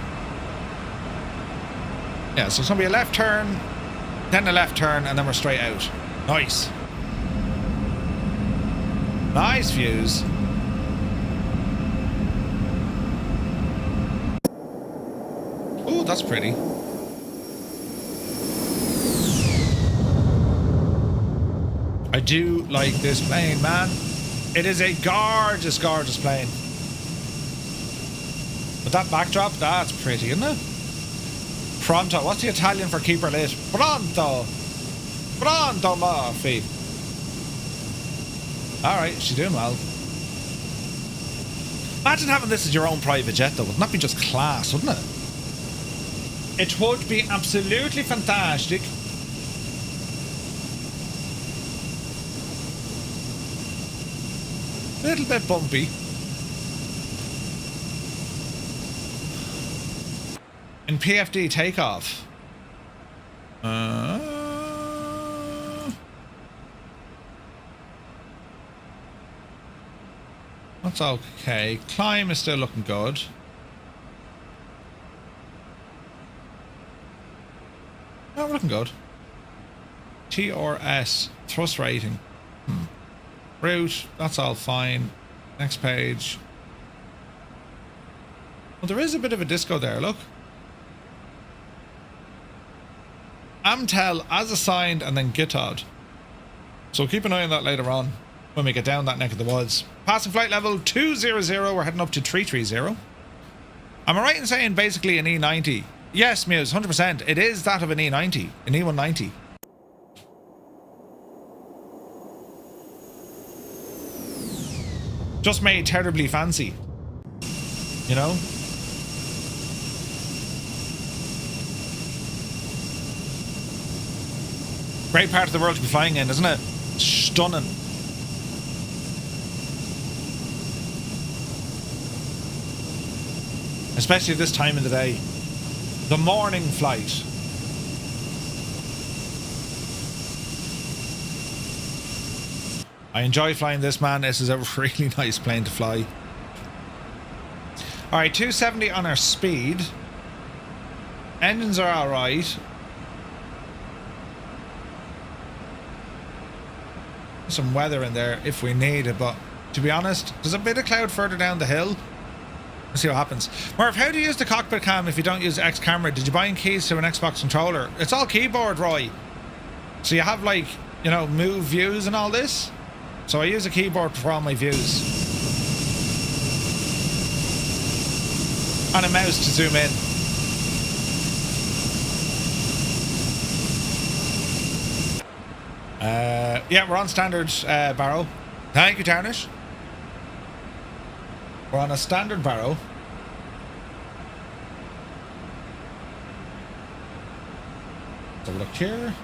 Yeah, so it's going to be a left turn, then a left turn, and then we're straight out. Nice. Nice views. Oh, that's pretty. I do like this plane, man. It is a gorgeous, gorgeous plane. But that backdrop, that's pretty, isn't it? Pronto. What's the Italian for keeper lit? Pronto. Pronto, Murphy. Alright, she's doing well. Imagine having this as your own private jet, though. Wouldn't that be just class, wouldn't it? It would be absolutely fantastic. Little bit bumpy. In PFD takeoff. That's okay. Climb is still looking good. Oh, we're looking good. TRS thrust rating. Route, that's all fine. Next page. Well, there is a bit of a disco there, look. Amtel as assigned and then Gitod. So keep an eye on that later on when we get down that neck of the woods. Passing flight level 200, we're heading up to 330. Am I right in saying basically an E90? Yes, Muse, 100%. It is that of an E90, an E190. Just made terribly fancy. You know? Great part of the world to be flying in, isn't it? Stunning. Especially this time of the day. The morning flight. I enjoy flying this, man. This is a really nice plane to fly. Alright, 270 on our speed. Engines are alright. Some weather in there if we need it, but to be honest, there's a bit of cloud further down the hill. Let's see what happens. Murph, how do you use the cockpit cam if you don't use X camera? Did you buy in keys to an Xbox controller? It's all keyboard, Roy. So you have, like, you know, move views and all this. So I use a keyboard for all my views. And a mouse to zoom in. Yeah, we're on standard barrow. Thank you, Tarnish. We're on a standard barrow. Let's have a look here.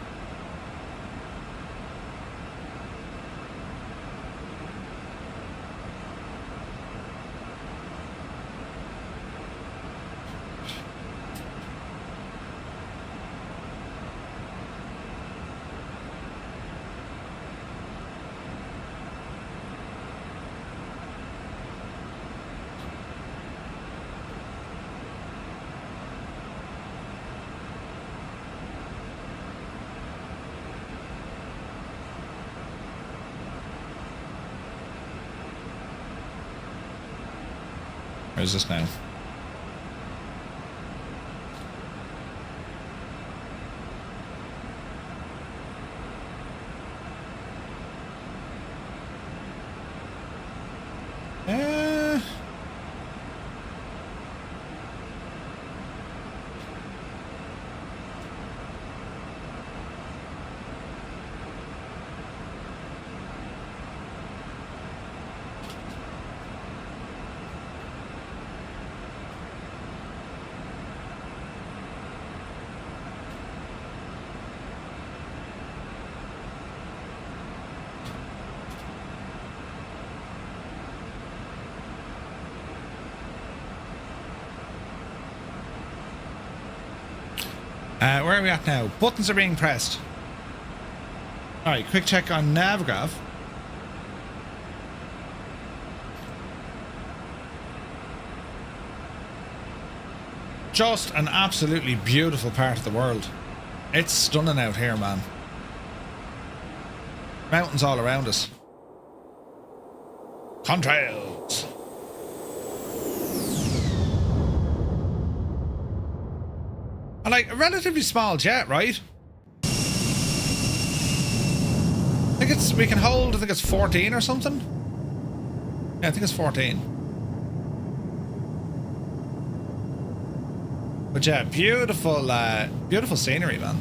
Where is this now? Where are we at now? Buttons are being pressed. Alright, quick check on Navgraph. Just an absolutely beautiful part of the world. It's stunning out here, man. Mountains all around us. Contrails. And like a relatively small jet, right? I think it's, we can hold, I think it's 14 or something. Yeah, I think it's 14. But yeah, beautiful, beautiful scenery, man.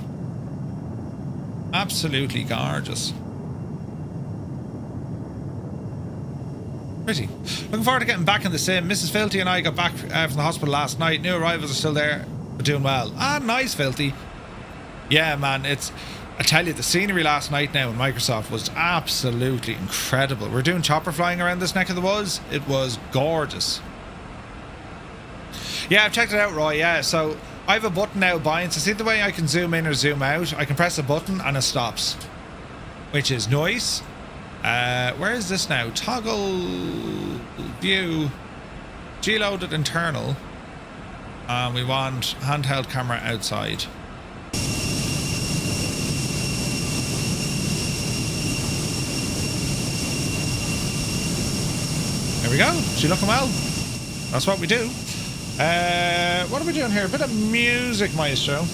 Absolutely gorgeous. Pretty. Looking forward to getting back in the sim. Mrs. Filthy and I got back from the hospital last night. New arrivals are still there, but doing well. Ah, nice, Filthy. Yeah, man, it's... I tell you, the scenery last night now in Microsoft was absolutely incredible. We're doing chopper flying around this neck of the woods. It was gorgeous. Yeah, I've checked it out, Roy. Yeah, so I have a button now bind. So see the way I can zoom in or zoom out? I can press a button and it stops, which is nice. Where is this now? Toggle view, G-loaded internal. We want handheld camera outside. There we go. She looking well. That's what we do. What are we doing here? A bit of music, maestro.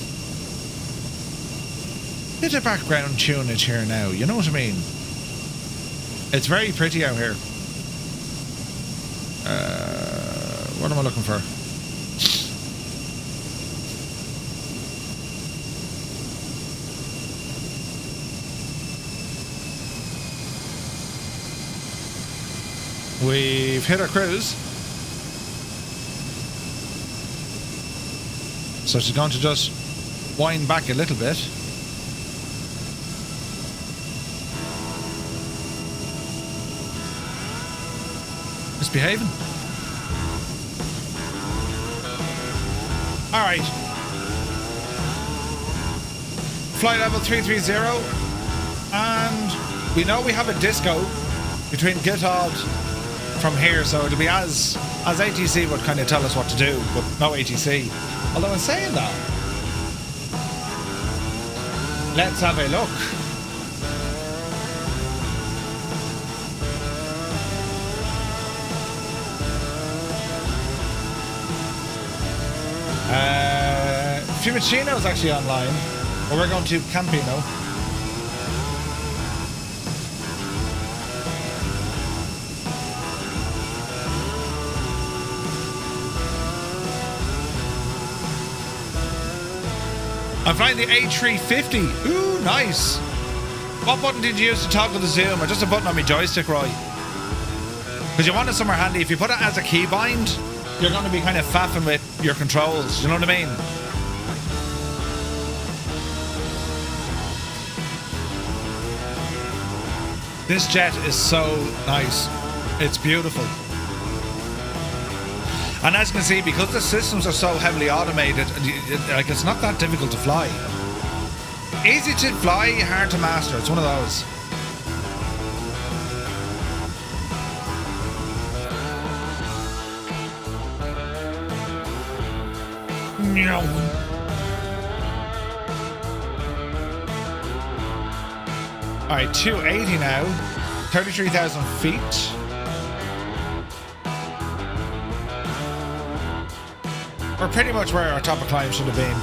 Bit of background tunage here now. You know what I mean? It's very pretty out here. What am I looking for? We've hit our cruise. So she's going to just wind back a little bit. Misbehaving. Alright. Flight level 330. And we know we have a disco between Gitod from here, so it'll be as ATC would kind of tell us what to do, but no ATC. Although in saying that, let's have a look. Fiumicino is actually online, but we're going to Campino. I'm flying the A350. Ooh, nice. What button did you use to toggle the zoom? Or just a button on my joystick, Roy? Because you want it somewhere handy. If you put it as a keybind, you're going to be kind of faffing with your controls. You know what I mean? This jet is so nice. It's beautiful. And as you can see, because the systems are so heavily automated, like it's not that difficult to fly. Easy to fly, hard to master. It's one of those. Alright, 280 now. 33,000 feet. We're pretty much where our top of climb should have been.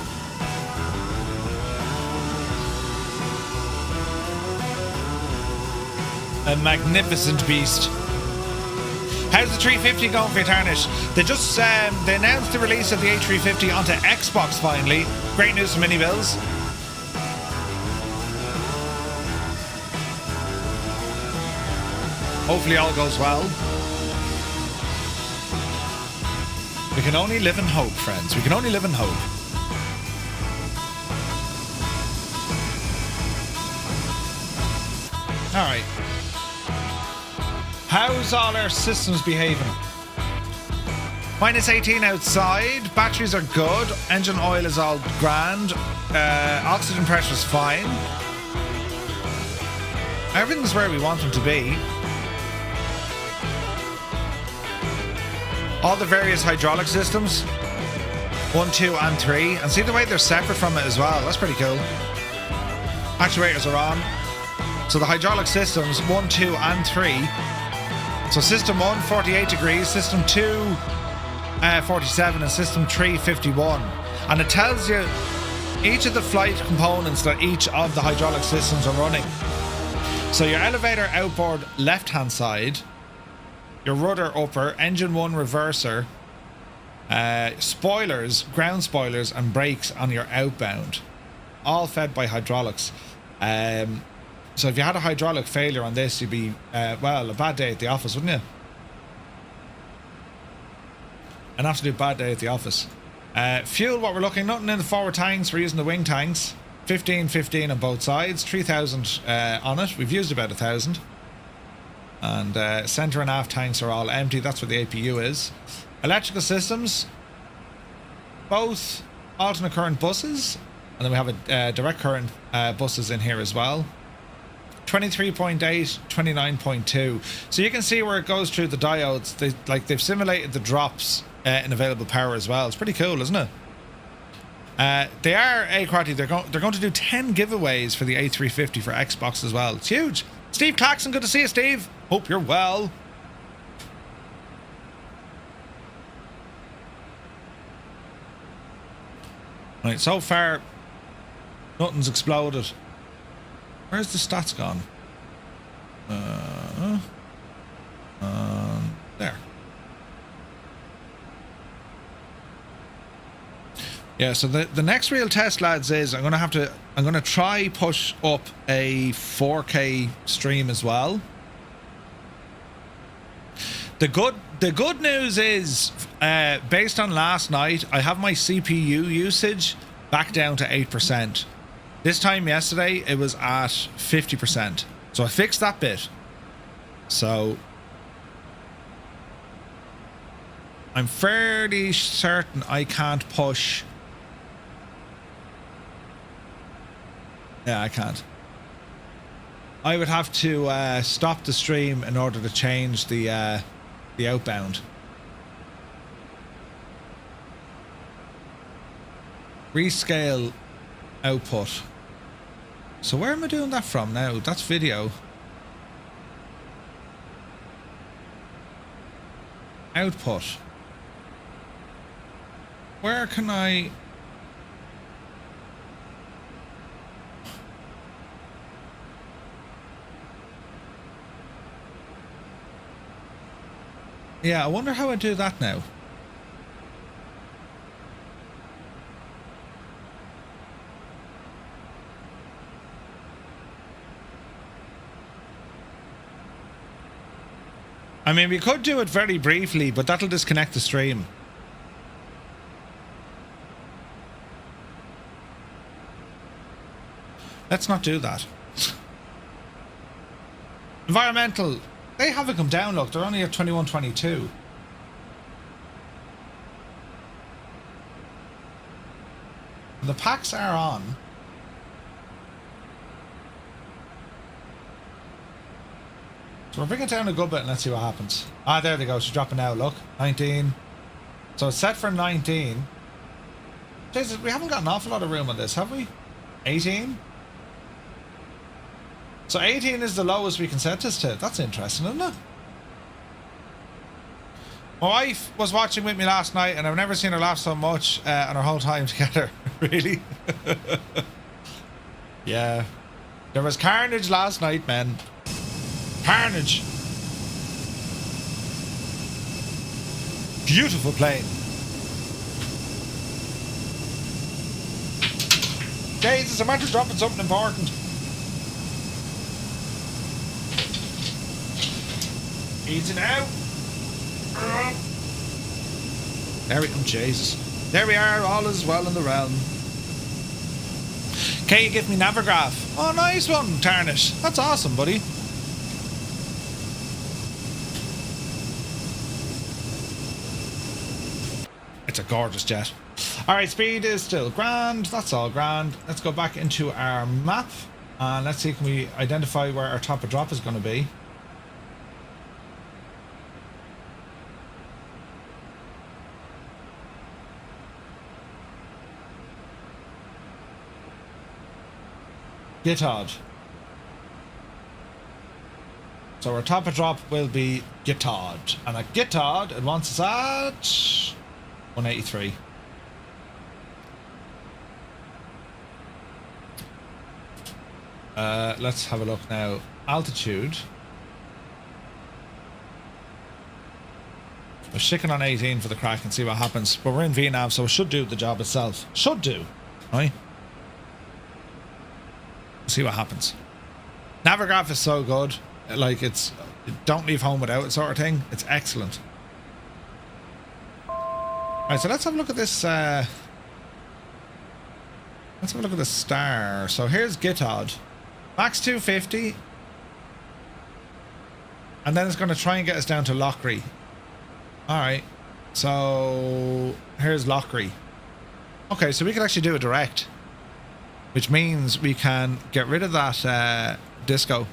A magnificent beast. How's the 350 going for you, Tarnish? They just they announced the release of the A350 onto Xbox finally. Great news for Mini Bills. Hopefully all goes well. We can only live in hope, friends. We can only live in hope. Alright. How's all our systems behaving? -18 outside. Batteries are good. Engine oil is all grand. Oxygen pressure is fine. Everything's where we want them to be. All the various hydraulic systems. 1, 2, and 3. And see the way they're separate from it as well. That's pretty cool. Actuators are on. So the hydraulic systems 1, 2, and 3. So system 1, 48 degrees. System 2, 47, and system 3, 51. And it tells you each of the flight components that each of the hydraulic systems are running. So your elevator outboard left-hand side, your rudder upper, engine 1 reverser, spoilers, ground spoilers, and brakes on your outbound, all fed by hydraulics. So if you had a hydraulic failure on this, you'd be, well, a bad day at the office, wouldn't you? An absolute bad day at the office. Fuel, what we're looking, nothing in the forward tanks. We're using the wing tanks. 15 on both sides. 3,000 on it. We've used about 1,000. And centre and aft tanks are all empty. That's what the APU is. Electrical systems. Both alternate current buses. And then we have a direct current buses in here as well. 23.8, 29.2. So you can see where it goes through the diodes. They've simulated the drops in available power as well. It's pretty cool, isn't it? They are A-Crotty. They're going to do 10 giveaways for the A350 for Xbox as well. It's huge. Steve Claxon, good to see you, Steve. Hope you're well. Right, so far, nothing's exploded. Where's the stats gone? There. Yeah, so the next real test, lads, is I'm gonna try push up a 4K stream as well. The good news is, based on last night, I have my CPU usage back down to 8%. This time yesterday, it was at 50%. So I fixed that bit. So I'm fairly certain I can't push. Yeah, I can't. I would have to stop the stream in order to change the outbound. Rescale output. So where am I doing that from now? That's video. Output. Where can I... Yeah, I wonder how I do that now. I mean, we could do it very briefly, but that'll disconnect the stream. Let's not do that. Environmental. They haven't come down, look. They're only at 21.22. The packs are on. So we'll bring it down a good bit and let's see what happens. Ah, there they go. She's dropping now. Look, 19. So it's set for 19. Jesus, we haven't got an awful lot of room on this, have we? 18. So 18 is the lowest we can set this to. That's interesting, isn't it? My wife was watching with me last night and I've never seen her laugh so much on our whole time together. Really? Yeah. There was carnage last night, man. Carnage. Beautiful plane. Jesus, I'm after dropping something important. Easy now. There we go. Jesus. There we are. All is well in the realm. Can you give me Navigraph? Oh, nice one, Tarnish. That's awesome, buddy. It's a gorgeous jet. All right, speed is still grand. That's all grand. Let's go back into our map and let's see, can we identify where our top of drop is going to be? Gittard. So our top of drop will be Gittard. And at Gittard, it wants us at 183. Let's have a look now. Altitude. We're sticking on 18 for the crack and see what happens. But we're in VNAV, so it should do the job itself. Should do, right? See what happens. Navigraph is so good. Like, it's don't leave home without it sort of thing. It's excellent. Alright, so let's have a look at this. Let's have a look at the star. So here's Gittard. Max 250. And then it's going to try and get us down to Lockery. Alright. So here's Lockery. Okay, so we can actually do a direct. Which means we can get rid of that disco.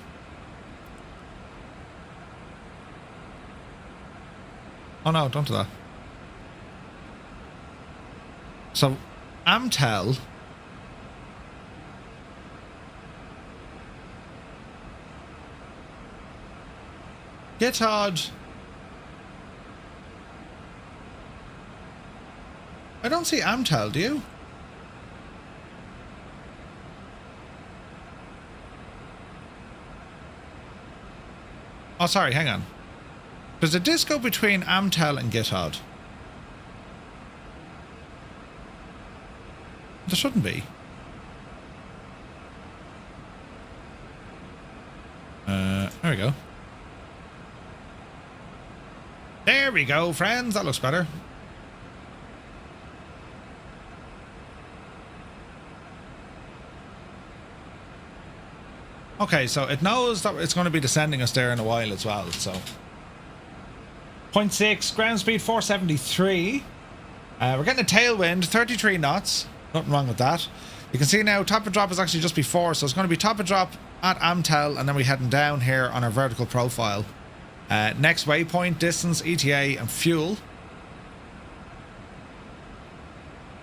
Oh no, don't do that. So, Amtel. Gittard. I don't see Amtel, do you? Oh, sorry, hang on. There's a disco between Amtel and Gittard. There shouldn't be. There we go. There we go, friends. That looks better. Okay, so it knows that it's going to be descending us there in a while as well, so. 0.6, ground speed 473. We're getting a tailwind, 33 knots. Nothing wrong with that. You can see now top of drop is actually just before, so it's going to be top of drop at Amtel, and then we're heading down here on our vertical profile. Next waypoint, distance, ETA, and fuel.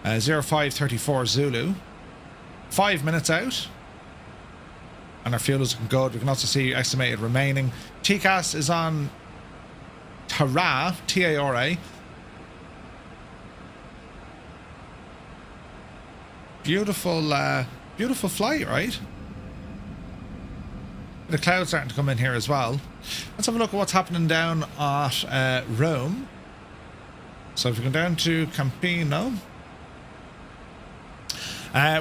0534 Zulu. 5 minutes out. And our fuel is good. We can also see estimated remaining. TCAS is on Tara, T-A-R-A. Beautiful, beautiful flight, right? The clouds starting to come in here as well. Let's have a look at what's happening down at Rome. So if we go down to Campino.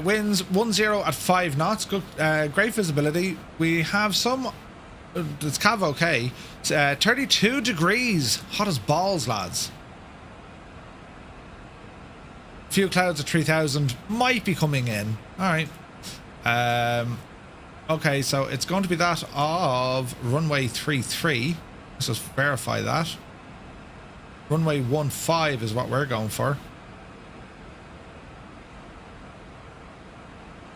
Winds 10 at 5 knots. Good, great visibility. We have some. It's Cav okay. 32 degrees. Hot as balls, lads. Few clouds at 3,000 might be coming in. All right. Okay, so it's going to be that of runway 33. Let's just verify that. Runway 15 is what we're going for.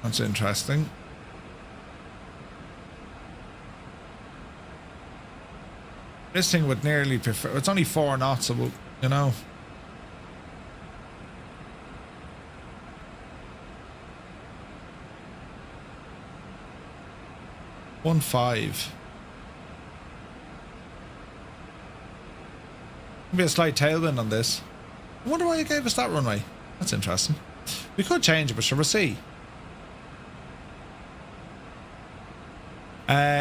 That's interesting. This thing would nearly prefer. It's only 4 knots, so we'll, you know. One five. Maybe a slight tailwind on this. I wonder why you gave us that runway. That's interesting. We could change it, but sure, we'll see.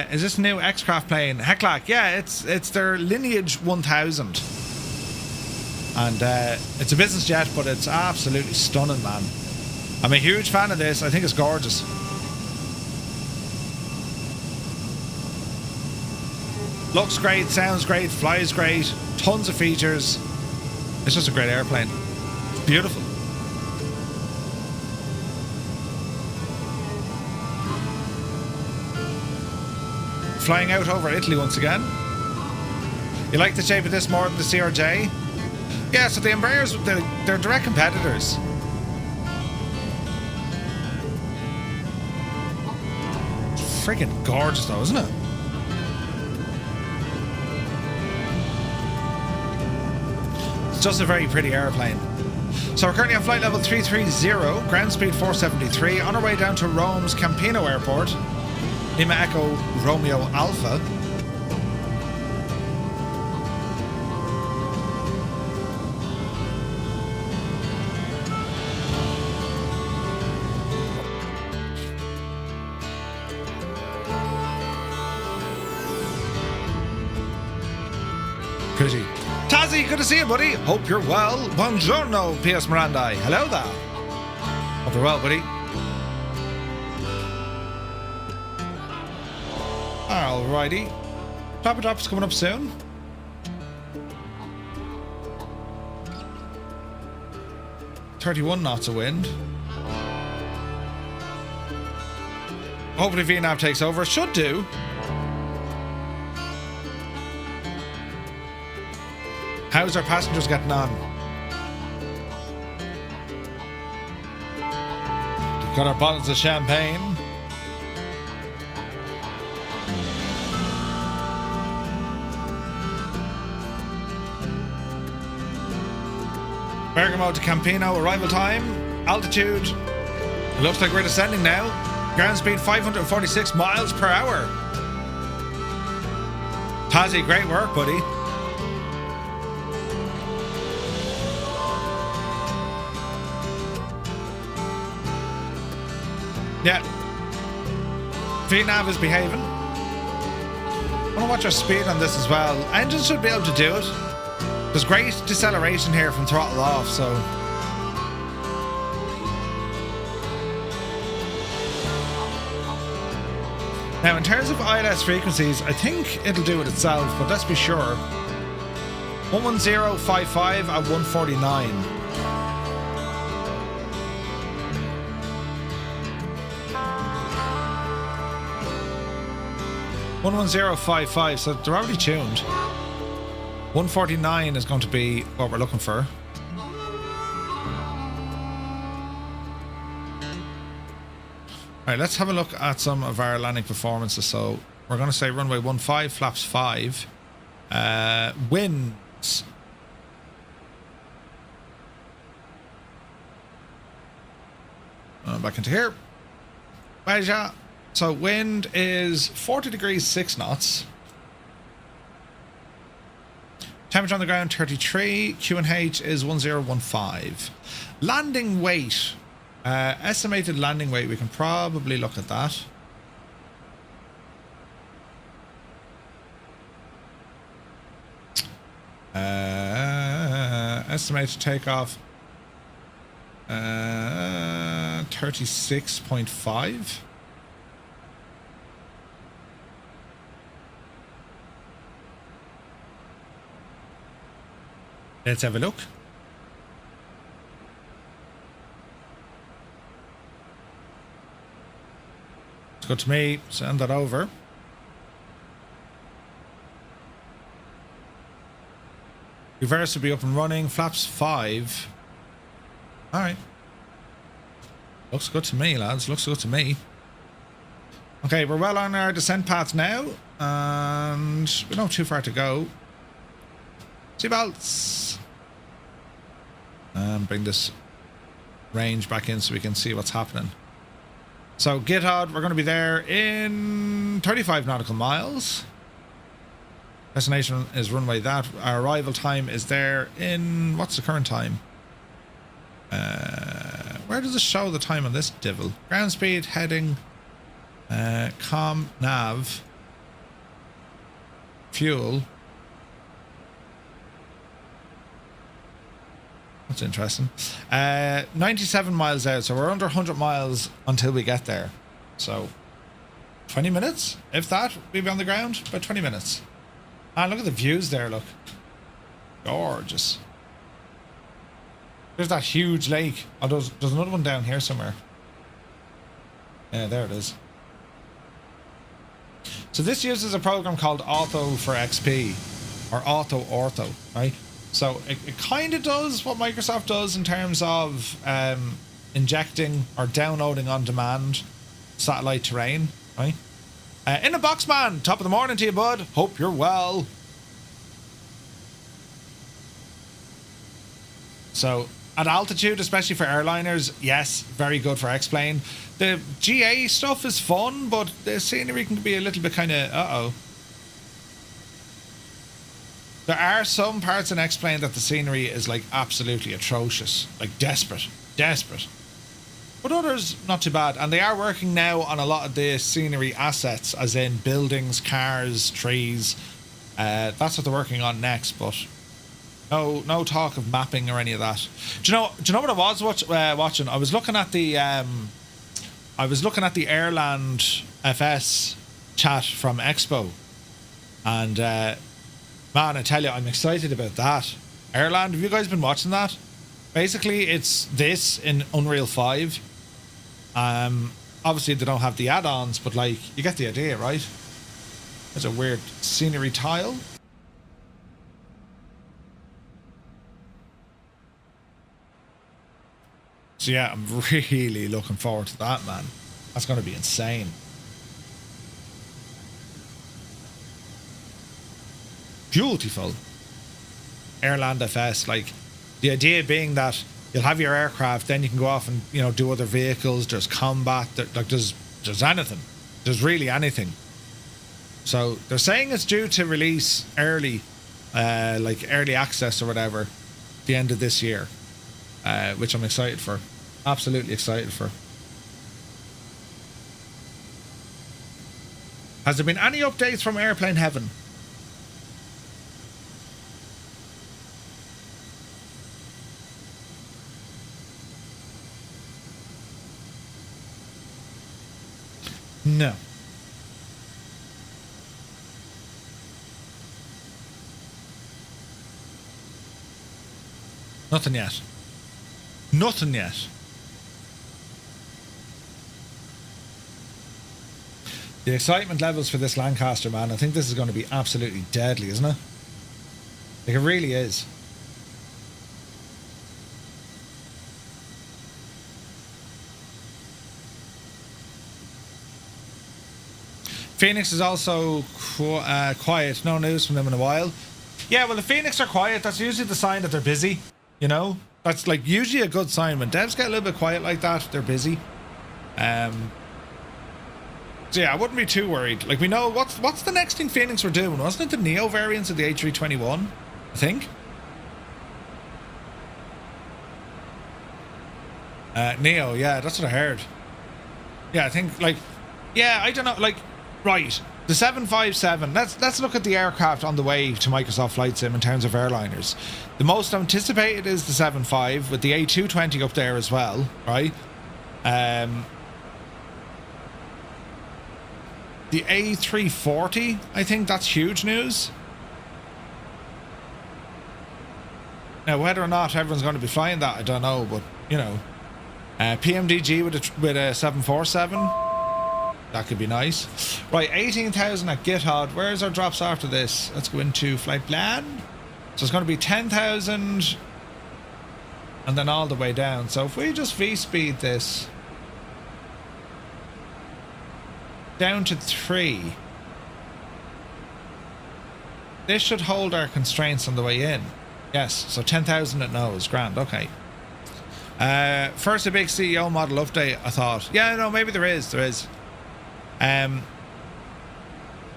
Is this new X-Craft plane? Heclac, yeah, it's their Lineage 1000. And it's a business jet, but it's absolutely stunning, man. I'm a huge fan of this. I think it's gorgeous. Looks great, sounds great, flies great, tons of features. It's just a great airplane. Beautiful. Flying out over Italy once again. You like the shape of this more than the CRJ? Yeah, so the Embraers, they're direct competitors. Freaking gorgeous though, isn't it? It's just a very pretty airplane. So we're currently on flight level 330, ground speed 473, on our way down to Rome's Campino Airport. Lima Echo Romeo Alpha. Pretty. Tazzy, good to see you, buddy. Hope you're well. Buongiorno, P.S. Miranda. Hello there. Hope you're well, buddy. Alrighty. Top drop's coming up soon. .31 knots of wind. Hopefully VNAV takes over. Should do. How's our passengers getting on? We've got our bottles of champagne. Bergamo to Campino, arrival time, altitude. It looks like we're descending now. Ground speed 546 miles per hour. Tazzy, great work, buddy. Yeah. VNAV is behaving. I want to watch our speed on this as well. Engine should be able to do it. There's great deceleration here from throttle off, so. Now, in terms of ILS frequencies, I think it'll do it itself, but let's be sure. 11055 at 149. 11055, so they're already tuned. 149 is going to be what we're looking for. Alright, let's have a look at some of our landing performances. So we're going to say runway 15, flaps 5. Winds. Back into here. Beja. So wind is 40 degrees 6 knots. Temperature on the ground 33. QNH is 1015. Landing weight. Estimated landing weight. We can probably look at that. Estimated takeoff. 36.5. Let's have a look. It's good to me. Send that over. Reverse will be up and running. Flaps 5. Alright. Looks good to me, lads. Looks good to me. Okay, we're well on our descent path now. And we don't have too far to go. Seatbelts. And bring this range back in so we can see what's happening. So Githod, we're going to be there in 35 nautical miles. Destination is runway that. Our arrival time is there in... What's the current time? Where does it show the time on this divil? Ground speed, heading, com, nav, fuel. That's interesting. 97 miles out, so we're under 100 miles until we get there. So 20 minutes, if that, we'll be on the ground. About 20 minutes. Ah, look at the views there, look. Gorgeous. There's that huge lake. Oh, there's another one down here somewhere. Yeah, there it is. So this uses a program called Auto for XP. Or Auto Ortho, right? So it kind of does what Microsoft does in terms of injecting or downloading on demand satellite terrain, right? In a box, man. Top of the morning to you, bud. Hope you're well. So at altitude, especially for airliners, yes, very good for X-Plane. The GA stuff is fun, but the scenery can be a little bit kind of uh-oh. There are some parts in X-Plane that the scenery is like absolutely atrocious, like desperate. But others, not too bad. And they are working now on a lot of the scenery assets, as in buildings, cars, trees. That's what they're working on next, but no talk of mapping or any of that. Do you know what I was watching? I was looking at the Airland FS chat from Expo, and man, I tell you, I'm excited about that. Airland, have you guys been watching that? Basically, it's this in Unreal 5. Obviously, they don't have the add-ons, but like, you get the idea, right? There's a weird scenery tile. So yeah, I'm really looking forward to that, man. That's going to be insane. Beautiful. Airland FS, like, the idea being that you'll have your aircraft, then you can go off and, you know, do other vehicles. There's combat, there's anything. There's really anything. So they're saying it's due to release early, like early access or whatever, the end of this year, which I'm excited for. Absolutely excited for. Has there been any updates from Airplane Heaven? No. Nothing yet. Nothing yet. The excitement levels for this Lancaster, man, I think this is going to be absolutely deadly, isn't it? Like, it really is. Phoenix is also quiet. No news from them in a while. Yeah, well, if Phoenix are quiet, that's usually the sign that they're busy. You know? That's like usually a good sign. When devs get a little bit quiet like that, they're busy. So yeah, I wouldn't be too worried. Like, we know what's the next thing Phoenix were doing? Wasn't it the Neo variants of the A321? I think. Neo, yeah, that's what I heard. Yeah, I think, like, yeah, I don't know, like, right, the 757, let's look at the aircraft on the way to Microsoft Flight Sim in terms of airliners. The most anticipated is the 75, with the A220 up there as well, right? The A340, I think that's huge news. Now, whether or not everyone's going to be flying that, I don't know, but, you know, PMDG with a 747, that could be nice. Right, 18,000 at GitHub. Where's our drops after this? Let's go into flight plan. So it's going to be 10,000 and then all the way down. So if we just V-speed this down to 3, this should hold our constraints on the way in. Yes, so 10,000 at nose. Grand, okay. First a big CEO model update, I thought. Yeah, no, maybe there is.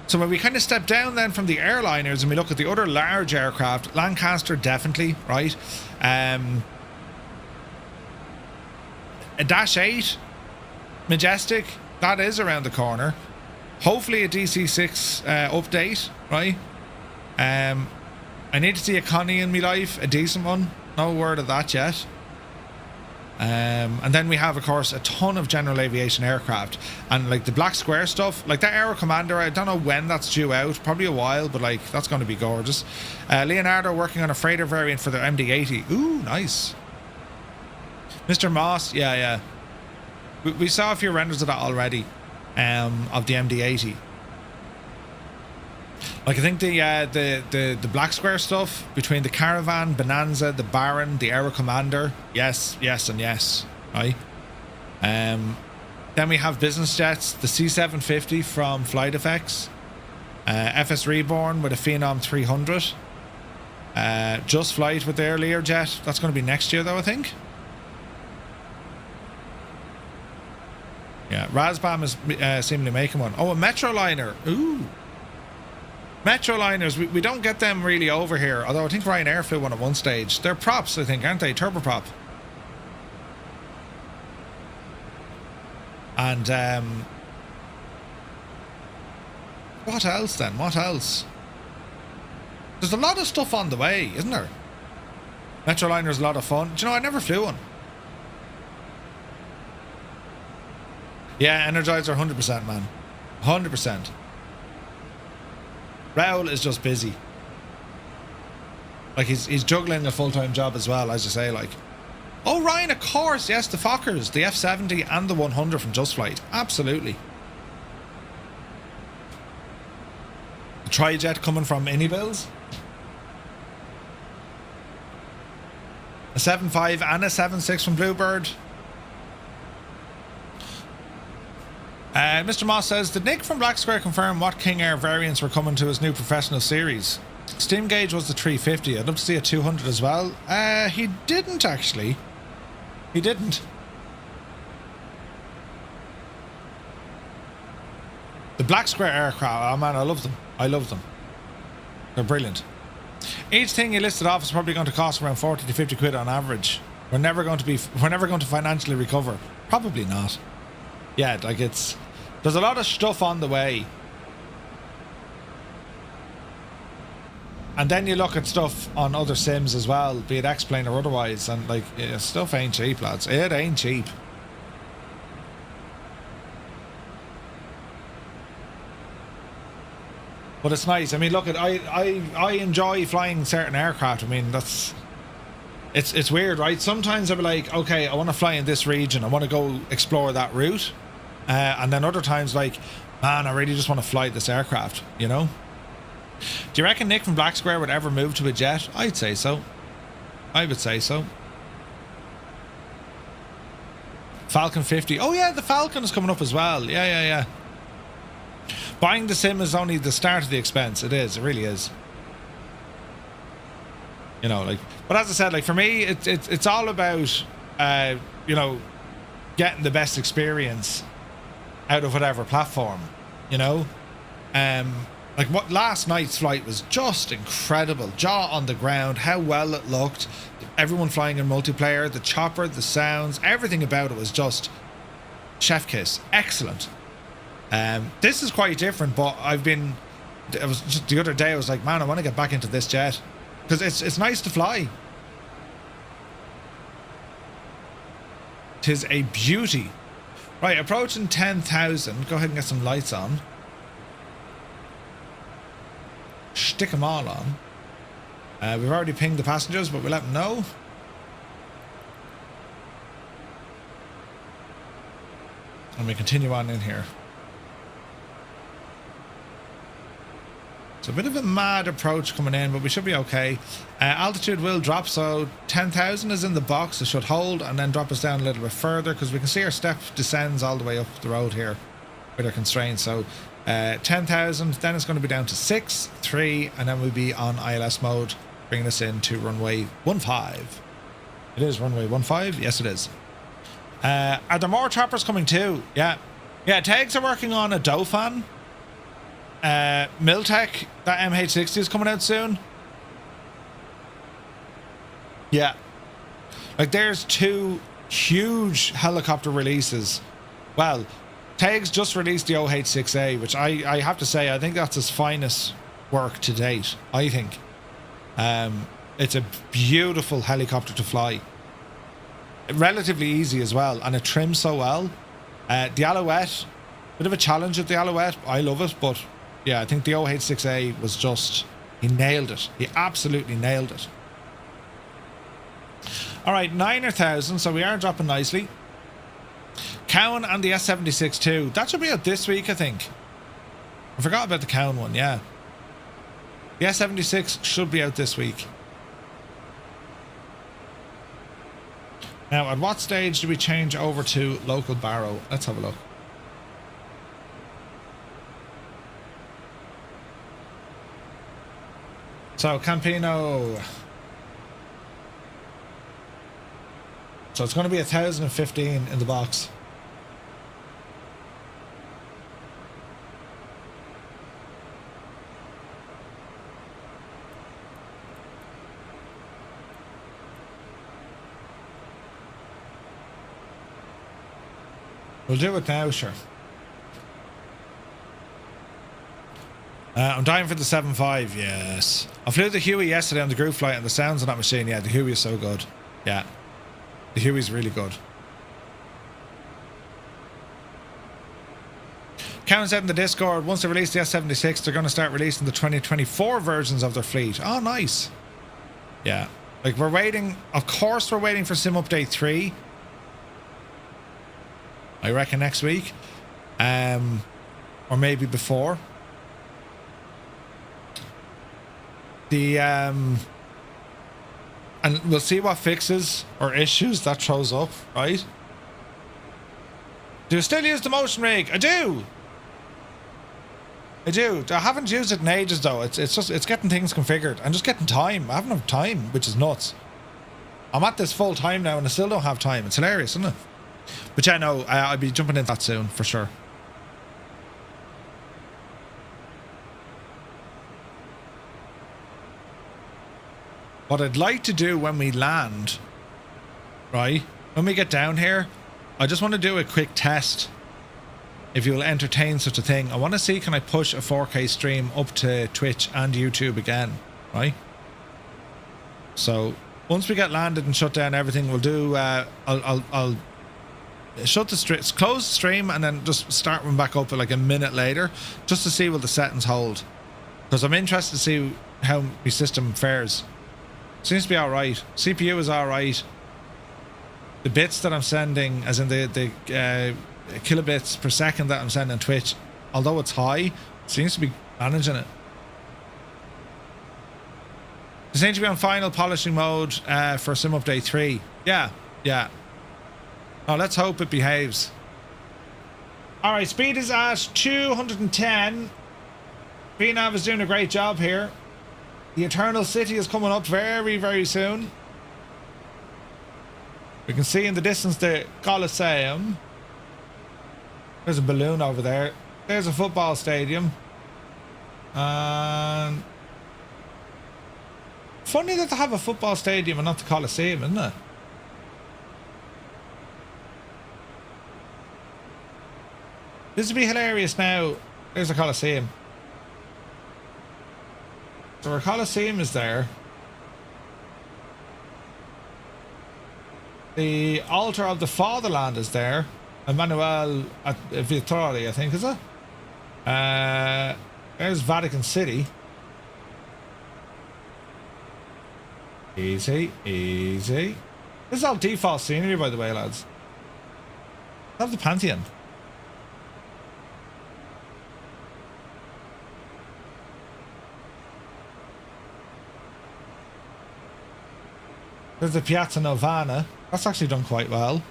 So when we kind of step down then from the airliners and we look at the other large aircraft, Lancaster definitely, right? A Dash 8, Majestic, that is around the corner. Hopefully a DC-6 update, right? I need to see a Connie in my life, a decent one. No word of that yet. And then we have, of course, a ton of general aviation aircraft, and like the Black Square stuff, like that Aero Commander, I don't know when that's due out, probably a while, but like that's going to be gorgeous. Leonardo working on a freighter variant for their MD-80. Ooh, nice. Mr. Moss, yeah. We saw a few renders of that already, of the MD-80. Like, I think the Black Square stuff between the Caravan, Bonanza, the Baron, the Aero Commander, yes, and yes, right? Then we have business jets, the C750 from Flight Effects, FS Reborn with a Phenom 300, Just Flight with their Learjet. That's going to be next year, though, I think. Yeah, Razbam is seemingly making one. Oh, a Metroliner. Ooh. Metroliners, we don't get them really over here, although I think Ryanair flew one at one stage. They're props, I think, aren't they? Turboprop. And what else then? What else? There's a lot of stuff on the way, isn't there? Metroliner's a lot of fun. Do you know, I never flew one. Yeah, Energizer 100%, man. 100%. Raoul is just busy. Like, he's juggling a full-time job as well, as you say, like. Oh, Ryan, of course, yes, the Fokkers, the F70 and the 100 from Just Flight. Absolutely. The Trijet coming from Inibills. A 7.5 and a 7.6 from Bluebird. Mr. Moss says, did Nick from Black Square confirm what King Air variants were coming to his new professional series? Steam gauge was the 350. I'd love to see a 200 as well. He didn't, actually. He didn't. The Black Square aircraft, oh man, I love them. I love them. They're brilliant. Each thing you listed off is probably going to cost around 40 to 50 quid on average. We're never going to financially recover. Probably not. Yeah, like there's a lot of stuff on the way. And then you look at stuff on other sims as well, be it X-Plane or otherwise, and like, yeah, stuff ain't cheap, lads. It ain't cheap. But it's nice. I mean, look, I enjoy flying certain aircraft. I mean, it's weird, right? Sometimes I'll be like, okay, I want to fly in this region. I want to go explore that route. And then other times, like, man, I really just want to fly this aircraft, you know? Do you reckon Nick from Black Square would ever move to a jet? I'd say so. I would say so. Falcon 50. Oh, yeah, the Falcon is coming up as well. Yeah. Buying the sim is only the start of the expense. It is. It really is. You know, like, but as I said, like, for me, it's all about, you know, getting the best experience out of whatever platform, you know? Like, what last night's flight was just incredible. Jaw on the ground, how well it looked, everyone flying in multiplayer, the chopper, the sounds, everything about it was just chef kiss. Excellent. This is quite different, but it was just the other day, I was like, man, I want to get back into this jet because it's nice to fly. Tis a beauty. Right, approaching 10,000. Go ahead and get some lights on. Stick them all on. We've already pinged the passengers, but we'll let them know. And we continue on in here. It's a bit of a mad approach coming in, but we should be okay. Altitude will drop, so 10,000 is in the box. It should hold and then drop us down a little bit further because we can see our step descends all the way up the road here with our constraints. So 10,000, then it's going to be down to 6, 3, and then we'll be on ILS mode, bringing us into runway 15. It is runway 15? Yes, it is. Are there more choppers coming too? Yeah. Yeah, Tags are working on a Dauphin. Miltech, that MH60 is coming out soon. Yeah. Like, there's 2 huge helicopter releases. Well, Tags just released the OH-6A, which I have to say, I think that's his finest work to date, I think. It's a beautiful helicopter to fly. Relatively easy as well, and it trims so well. The Alouette, bit of a challenge at the Alouette. I love it, but yeah, I think the OH-6A was just, he nailed it. He absolutely nailed it. All right, 9,000, so we are dropping nicely. Cowan and the S76 too. That should be out this week, I think. I forgot about the Cowan one, yeah. The S76 should be out this week. Now, at what stage do we change over to local barrow? Let's have a look. So, Campino. So it's going to be 1,015 in the box. We'll do it now, sure. I'm dying for the 7.5, yes. I flew the Huey yesterday on the group flight and the sounds on that machine, yeah, the Huey is so good. Yeah. The Huey's really good. Counts out in the Discord, once they release the S76, they're going to start releasing the 2024 versions of their fleet. Oh, nice. Yeah. Like, we're waiting, of course we're waiting for Sim Update 3. I reckon next week. Or maybe before. And we'll see what fixes or issues that throws up, right? Do you still use the motion rig? I do. I haven't used it in ages though. It's getting things configured and just getting time. I haven't enough time, which is nuts. I'm at this full time now and I still don't have time. It's hilarious, isn't it? But yeah, no, I'll be jumping into that soon for sure. What I'd like to do when we land, right, when we get down here, I just want to do a quick test. If you'll entertain such a thing, I want to see, can I push a 4K stream up to Twitch and YouTube again, right? So once we get landed and shut down everything, we'll do. I'll shut the stream, close the stream, and then just start one back up like a minute later, just to see what the settings hold, because I'm interested to see how my system fares. Seems to be all right. CPU is all right. The bits that I'm sending, as in the kilobits per second that I'm sending on Twitch, although it's high, seems to be managing it. They seem to be on final polishing mode for Sim Update 3. Yeah. Oh, let's hope it behaves. Alright, speed is at 210. VNav is doing a great job here. The Eternal City is coming up very, very soon. We can see in the distance the Colosseum. There's a balloon over there. There's a football stadium. And funny that they have a football stadium and not the Colosseum, isn't it? This would be hilarious now. There's a Colosseum. So our Colosseum is there. The altar of the fatherland is there. Emmanuel at Vittoria, I think, is it? There's Vatican City. Easy. This is all default scenery, by the way, lads. I have the Pantheon. There's the Piazza Novana. That's actually done quite well.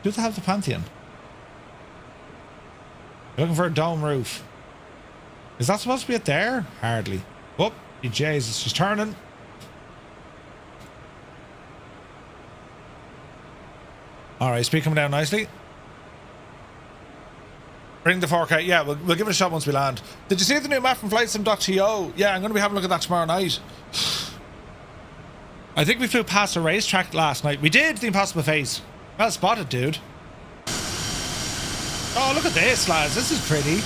Do they have the Pantheon? You're looking for a dome roof. Is that supposed to be it there? Hardly. Oh, Jesus, she's turning. Alright, speed coming down nicely. Bring the 4K. Yeah, we'll give it a shot once we land. Did you see the new map from FlightSim.to? Yeah, I'm going to be having a look at that tomorrow night. I think we flew past a racetrack last night. We did, the Impossible Face. Well spotted, dude. Oh, look at this, lads. This is pretty.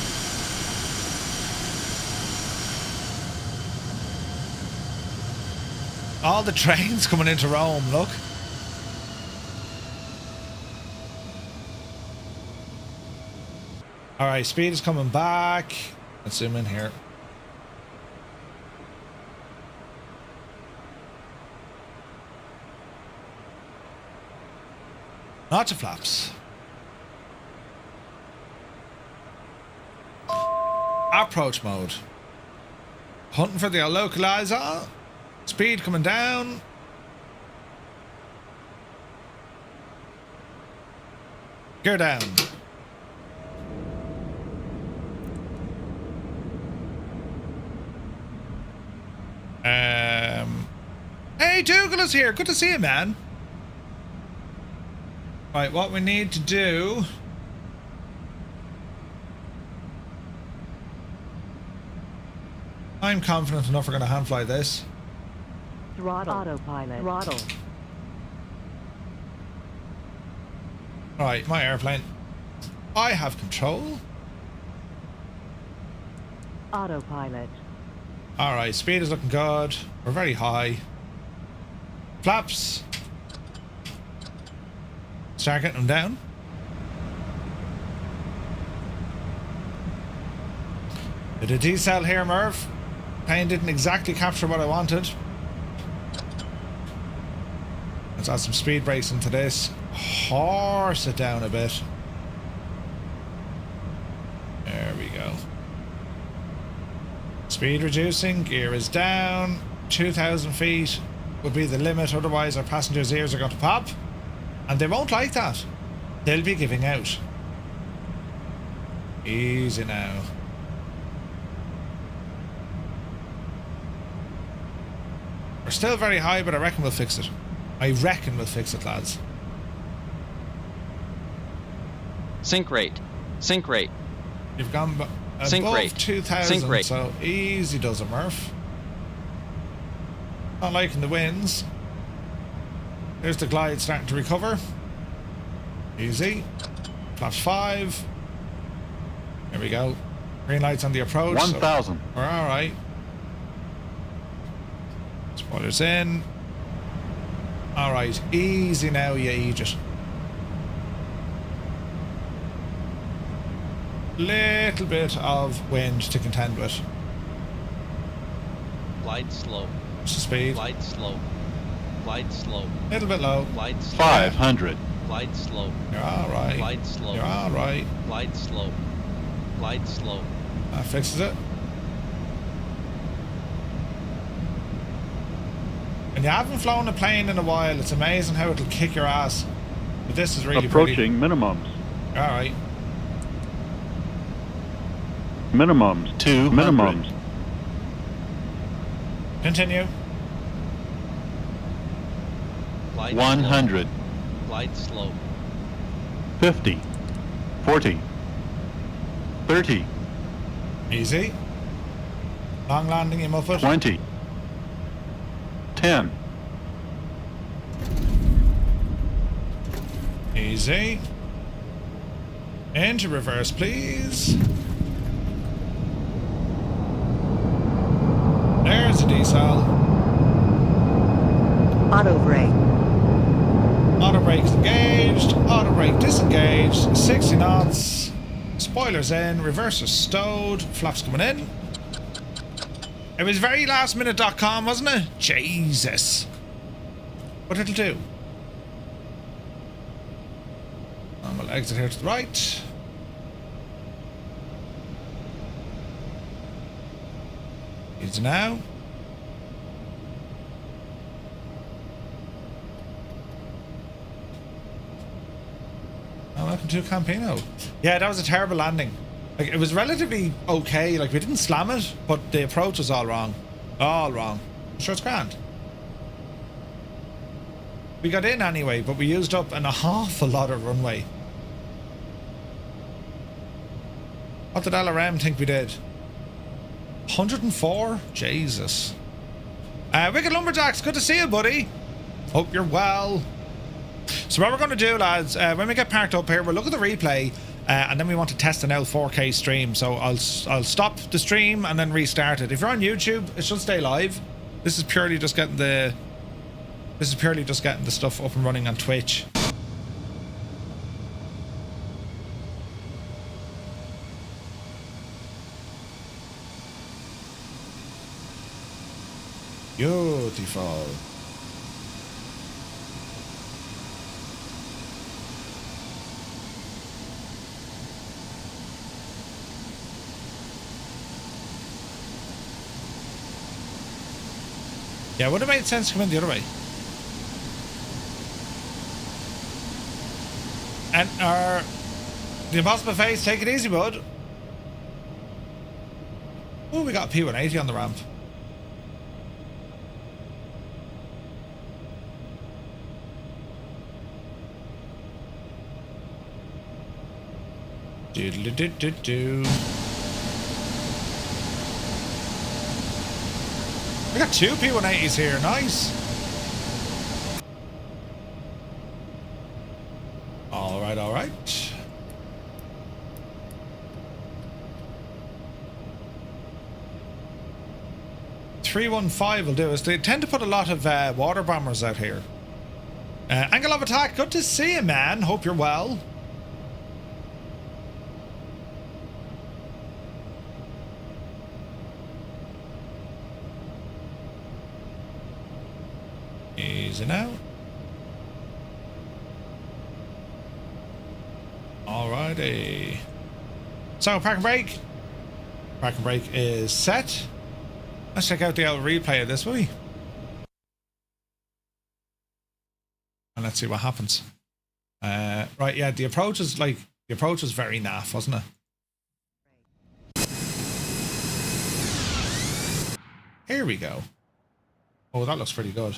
All the trains coming into Rome, look. Alright, speed is coming back. Let's zoom in here. Not to flaps. Approach mode. Hunting for the localizer. Speed coming down. Gear down. Hey, Dougal is here. Good to see you, man. Right, what we need to do... I'm confident enough we're going to hand fly this. Throttle. Autopilot. Throttle. Right, my airplane. I have control. Autopilot. Alright, speed is looking good. We're very high. Flaps. Start getting them down. Did a decel here, Merv. Plane didn't exactly capture what I wanted. Let's add some speed brakes into this. Horse it down a bit. There we go. Speed reducing, gear is down. 2,000 feet would be the limit, otherwise our passengers' ears are going to pop. And they won't like that. They'll be giving out. Easy now. We're still very high, but I reckon we'll fix it. I reckon we'll fix it, lads. Sink rate. Sink rate. You've gone Sink above rate. 2,000, Sink rate. so easy does it, Murph. Not liking the winds. There's the glide starting to recover. Easy. Flaps 5. There we go. Green lights on the approach. 1,000. So we're alright. Spoilers in. Alright, easy now, you idiot. Little bit of wind to contend with. Glide slow. What's the speed? Glide slow. Glide slow. Little bit low. Glide slow. 500. Glide slow. You're alright. Glide slow. You're alright. Glide slow. Glide slow. That fixes it. And you haven't flown a plane in a while, it's amazing how it'll kick your ass. But this is really Approaching minimums. Alright. Minimums. 200. Minimums. Continue. Glide 100. Slow. Glide slow. 50. 40. 30. Easy. Long landing, you muffet. 20. 10. Easy. Into reverse, please. There's a decel. Auto brake. Auto brake engaged. Auto brake disengaged. 60 knots. Spoilers in. Reverser stowed. Flaps coming in. It was very lastminute.com, wasn't it? Jesus. But it'll do. And we'll exit here to the right. Easy now. Oh, welcome to Campino. Yeah, that was a terrible landing. Like, it was relatively okay. Like, we didn't slam it, but the approach was all wrong. All wrong. I'm sure it's grand. We got in anyway, but we used up an awful lot of runway. What did LRM think we did? 104? Jesus. Wicked Lumberjacks, good to see you, buddy. Hope you're well. So what we're going to do, lads, when we get parked up here, we'll look at the replay, and then we want to test an L4K stream. So I'll stop the stream and then restart it. If you're on YouTube, it should stay live. This is purely just getting the stuff up and running on Twitch. Beautiful. Yeah, it would have made sense to come in the other way. And the Impossible Face, take it easy, bud. Oh, we got a P180 on the ramp. Doodle-doo-doo-doo. We got two P180s here, nice. Alright, alright. .315 will do us. They tend to put a lot of water bombers out here. Angle of attack, good to see you, man. Hope you're well. Easy now. Alrighty. So, park and brake. Park and brake is set. Let's check out the old replay of this, will we? And let's see what happens. Right, yeah, the approach was very naff, wasn't it? Here we go. Oh, that looks pretty good.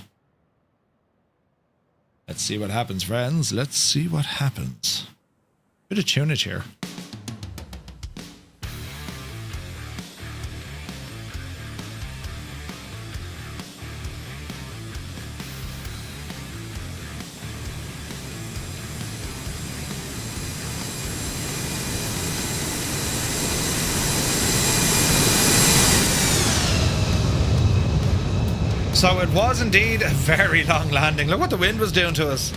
Let's see what happens, friends. Let's see what happens. Bit of tunage here. So it was indeed a very long landing. Look what the wind was doing to us.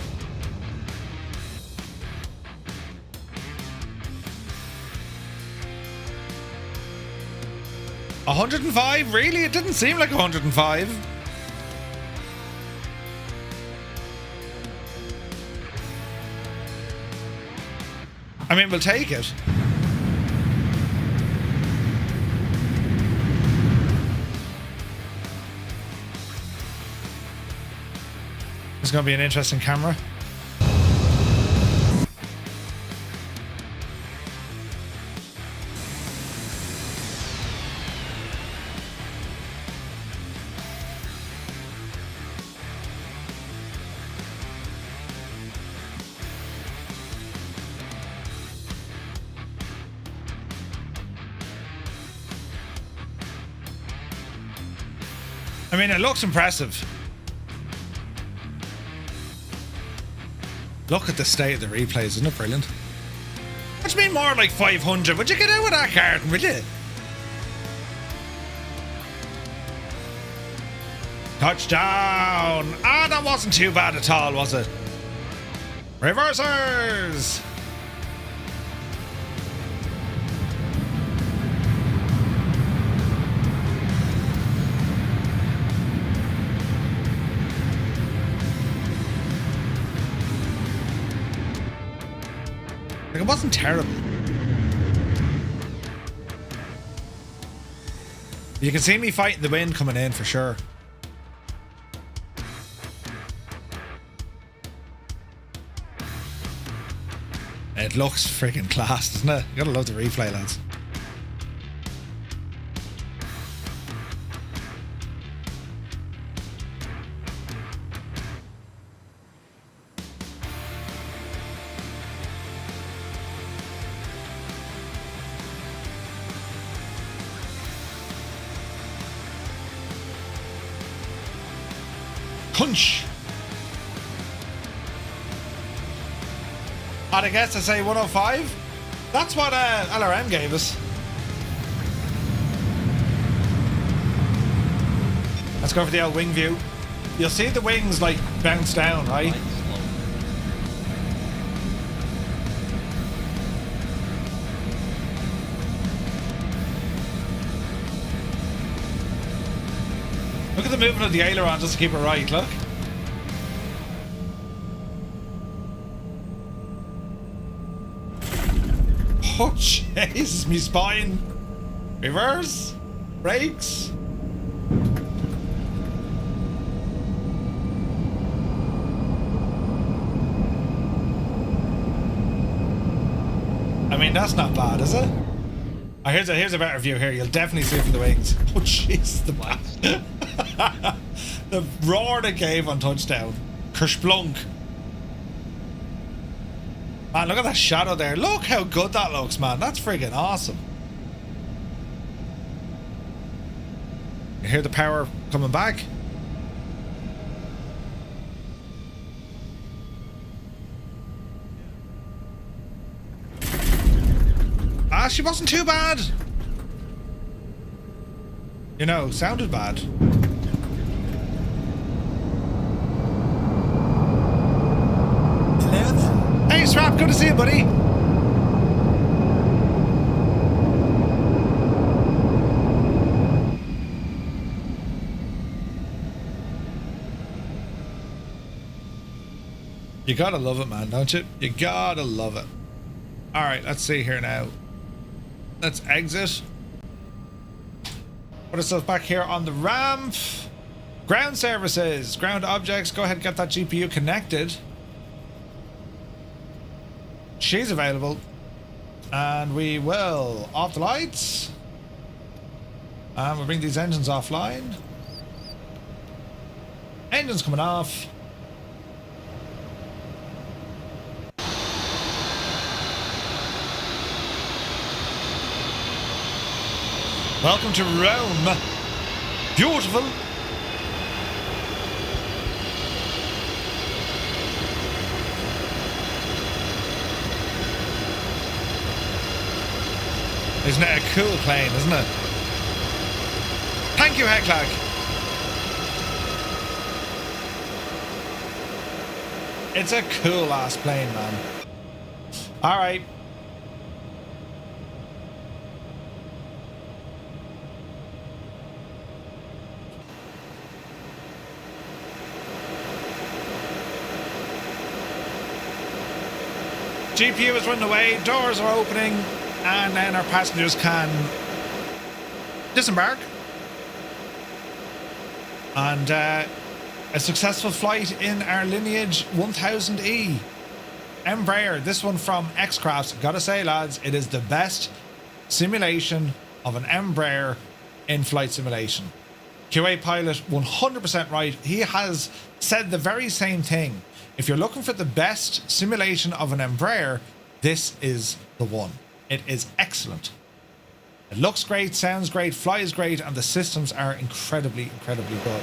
$105? Really? It didn't seem like 105. I mean, we'll take it. It's going to be an interesting camera. I mean, it looks impressive. Look at the state of the replays, isn't it brilliant? What do you mean more like 500? Would you get out with that carton, would you? Touchdown! Ah, that wasn't too bad at all, was it? Reversers! Like, it wasn't terrible. You can see me fighting the wind coming in for sure. It looks freaking class, doesn't it? You gotta love the replay, lads. Punch! I guess I say 105. That's what LRM gave us. Let's go for the old wing view. You'll see the wings like bounce down, right? Look at the movement of the aileron just to keep it right, look. Oh, Jesus, me spine. Reverse. Brakes. that's not bad, is it? Oh, here's a better view here. You'll definitely see it from the wings. Oh, jeez. The roar they gave on touchdown. Kershplunk. Man, look at that shadow there. Look how good that looks, man. That's friggin' awesome. You hear the power coming back? Ah, she wasn't too bad. You know, sounded bad. Hello there. Hey, Strap, good to see you, buddy. You gotta love it, man, don't you? You gotta love it. Alright, let's see here now. Let's exit. Put ourselves back here on the ramp. Ground services, ground objects. Go ahead and get that GPU connected. She's available. And we will off the lights. And we'll bring these engines offline. Engines coming off. Welcome to Rome. Beautiful. Isn't it a cool plane, isn't it? Thank you, Heclag. It's a cool ass plane, man. Alright. GPU is running away, doors are opening, and then our passengers can disembark. And a successful flight in our Lineage 1000E. Embraer, this one from X-Crafts. Gotta say, lads, it is the best simulation of an Embraer in flight simulation. QA pilot 100% right. He has said the very same thing. If you're looking for the best simulation of an Embraer, this is the one. It is excellent. It looks great, sounds great, flies great, and the systems are incredibly, incredibly good.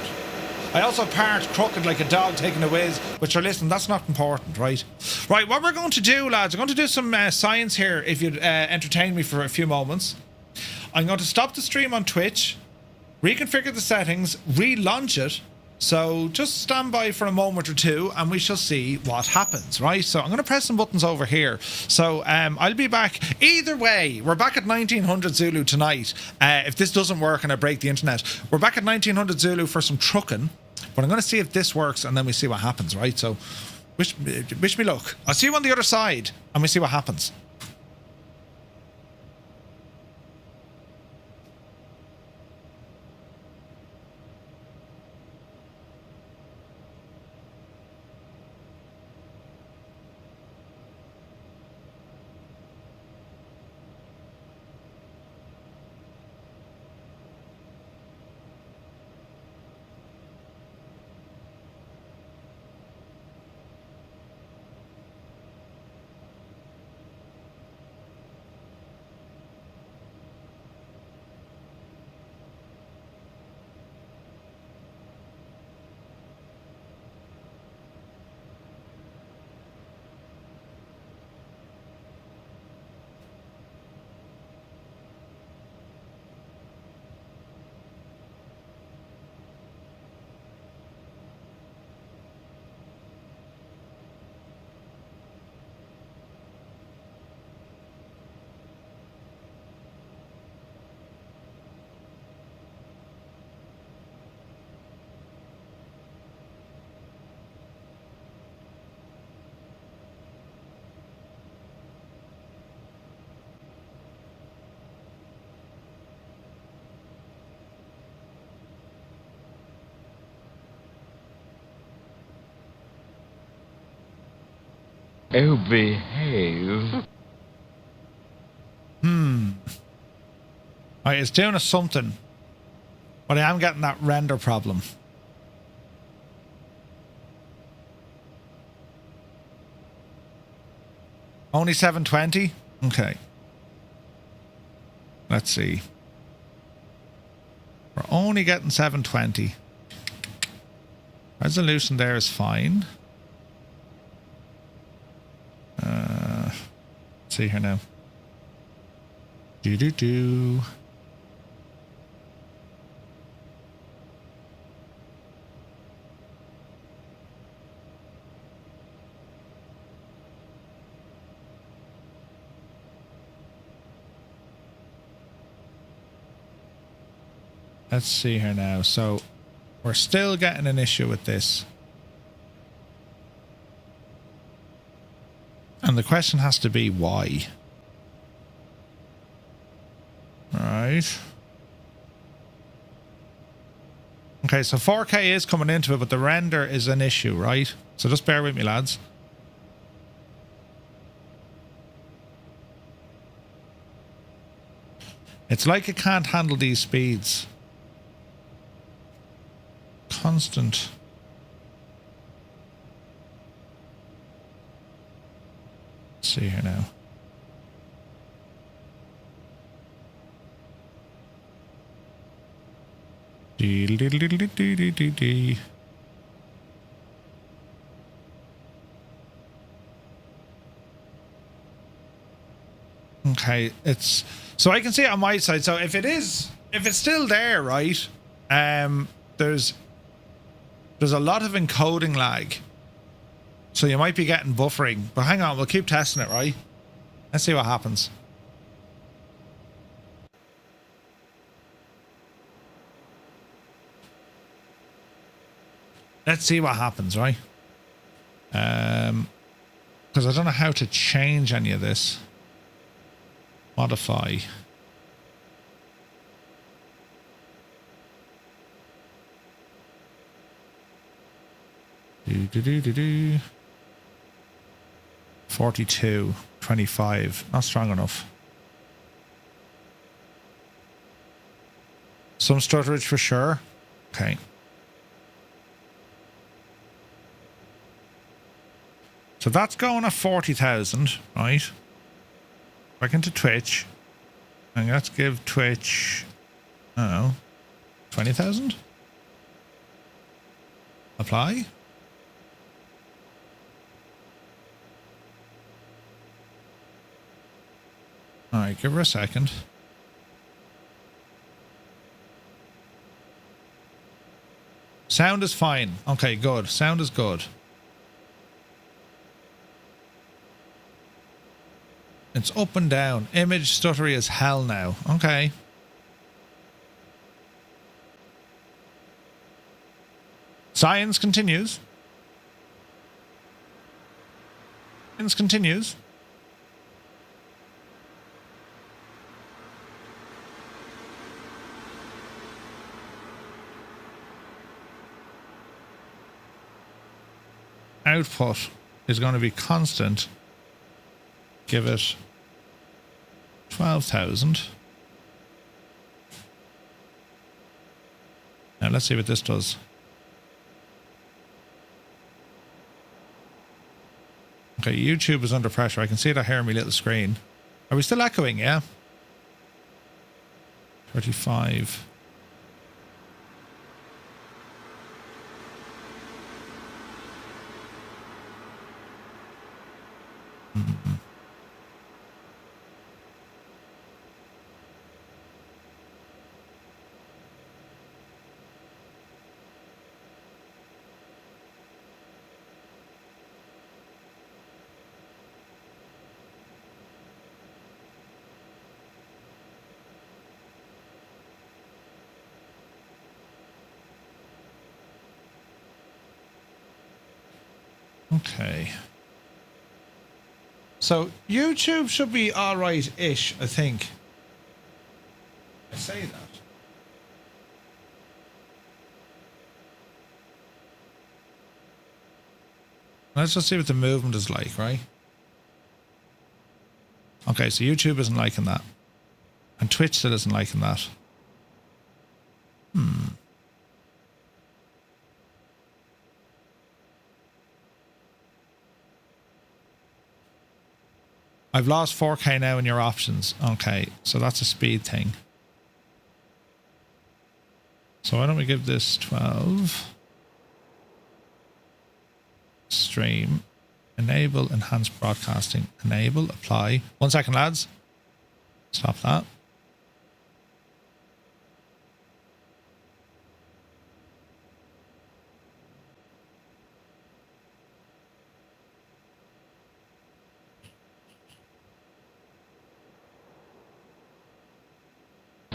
I also parked crooked like a dog taking a whiz, but you're listening, that's not important, right? Right, what we're going to do, lads, we're going to do some science here, if you'd entertain me for a few moments. I'm going to stop the stream on Twitch, reconfigure the settings, relaunch it. So just stand by for a moment or two and we shall see what happens, right? So I'm going to press some buttons over here. So I'll be back. Either way, we're back at 1900 Zulu tonight. If this doesn't work and I break the internet, we're back at 1900 Zulu for some trucking. But I'm going to see if this works and then we see what happens, right? So wish me luck. I'll see you on the other side and we see what happens. Oh, behave. Alright, it's doing us something. But I am getting that render problem. Only 720? Okay. Let's see. We're only getting 720. Resolution there is fine. Let's see here now. Do. Let's see here now. So we're still getting an issue with this. And the question has to be why. Alright. Okay, so 4K is coming into it, but the render is an issue, right? So just bear with me, lads. It's like it can't handle these speeds. Constant. Let's see here now. Okay, it's so I can see it on my side. So if it's still there, right? There's a lot of encoding lag. So you might be getting buffering. But hang on, we'll keep testing it, right? Let's see what happens. Let's see what happens, right? Because I don't know how to change any of this. Modify. Do. 42, 25. Not strong enough. Some stutterage for sure. Okay. So that's going at 40,000, right? Back into Twitch. And let's give Twitch, I don't know, 20,000? Apply? Alright, give her a second. Sound is fine. Okay, good. Sound is good. It's up and down. Image stuttery as hell now. Okay. Science continues. Science continues. Output is going to be constant. Give it 12,000. Now let's see what this does. Okay, YouTube is under pressure. I can see that here on my little screen. Are we still echoing? Yeah. 35. Okay. So YouTube should be alright-ish, I think. I say that. Let's just see what the movement is like, right? Okay, so YouTube isn't liking that. And Twitch still isn't liking that. I've lost 4K now in your options. Okay, so that's a speed thing. So why don't we give this 12? Stream. Enable enhanced broadcasting. Enable, apply. 1 second, lads. Stop that.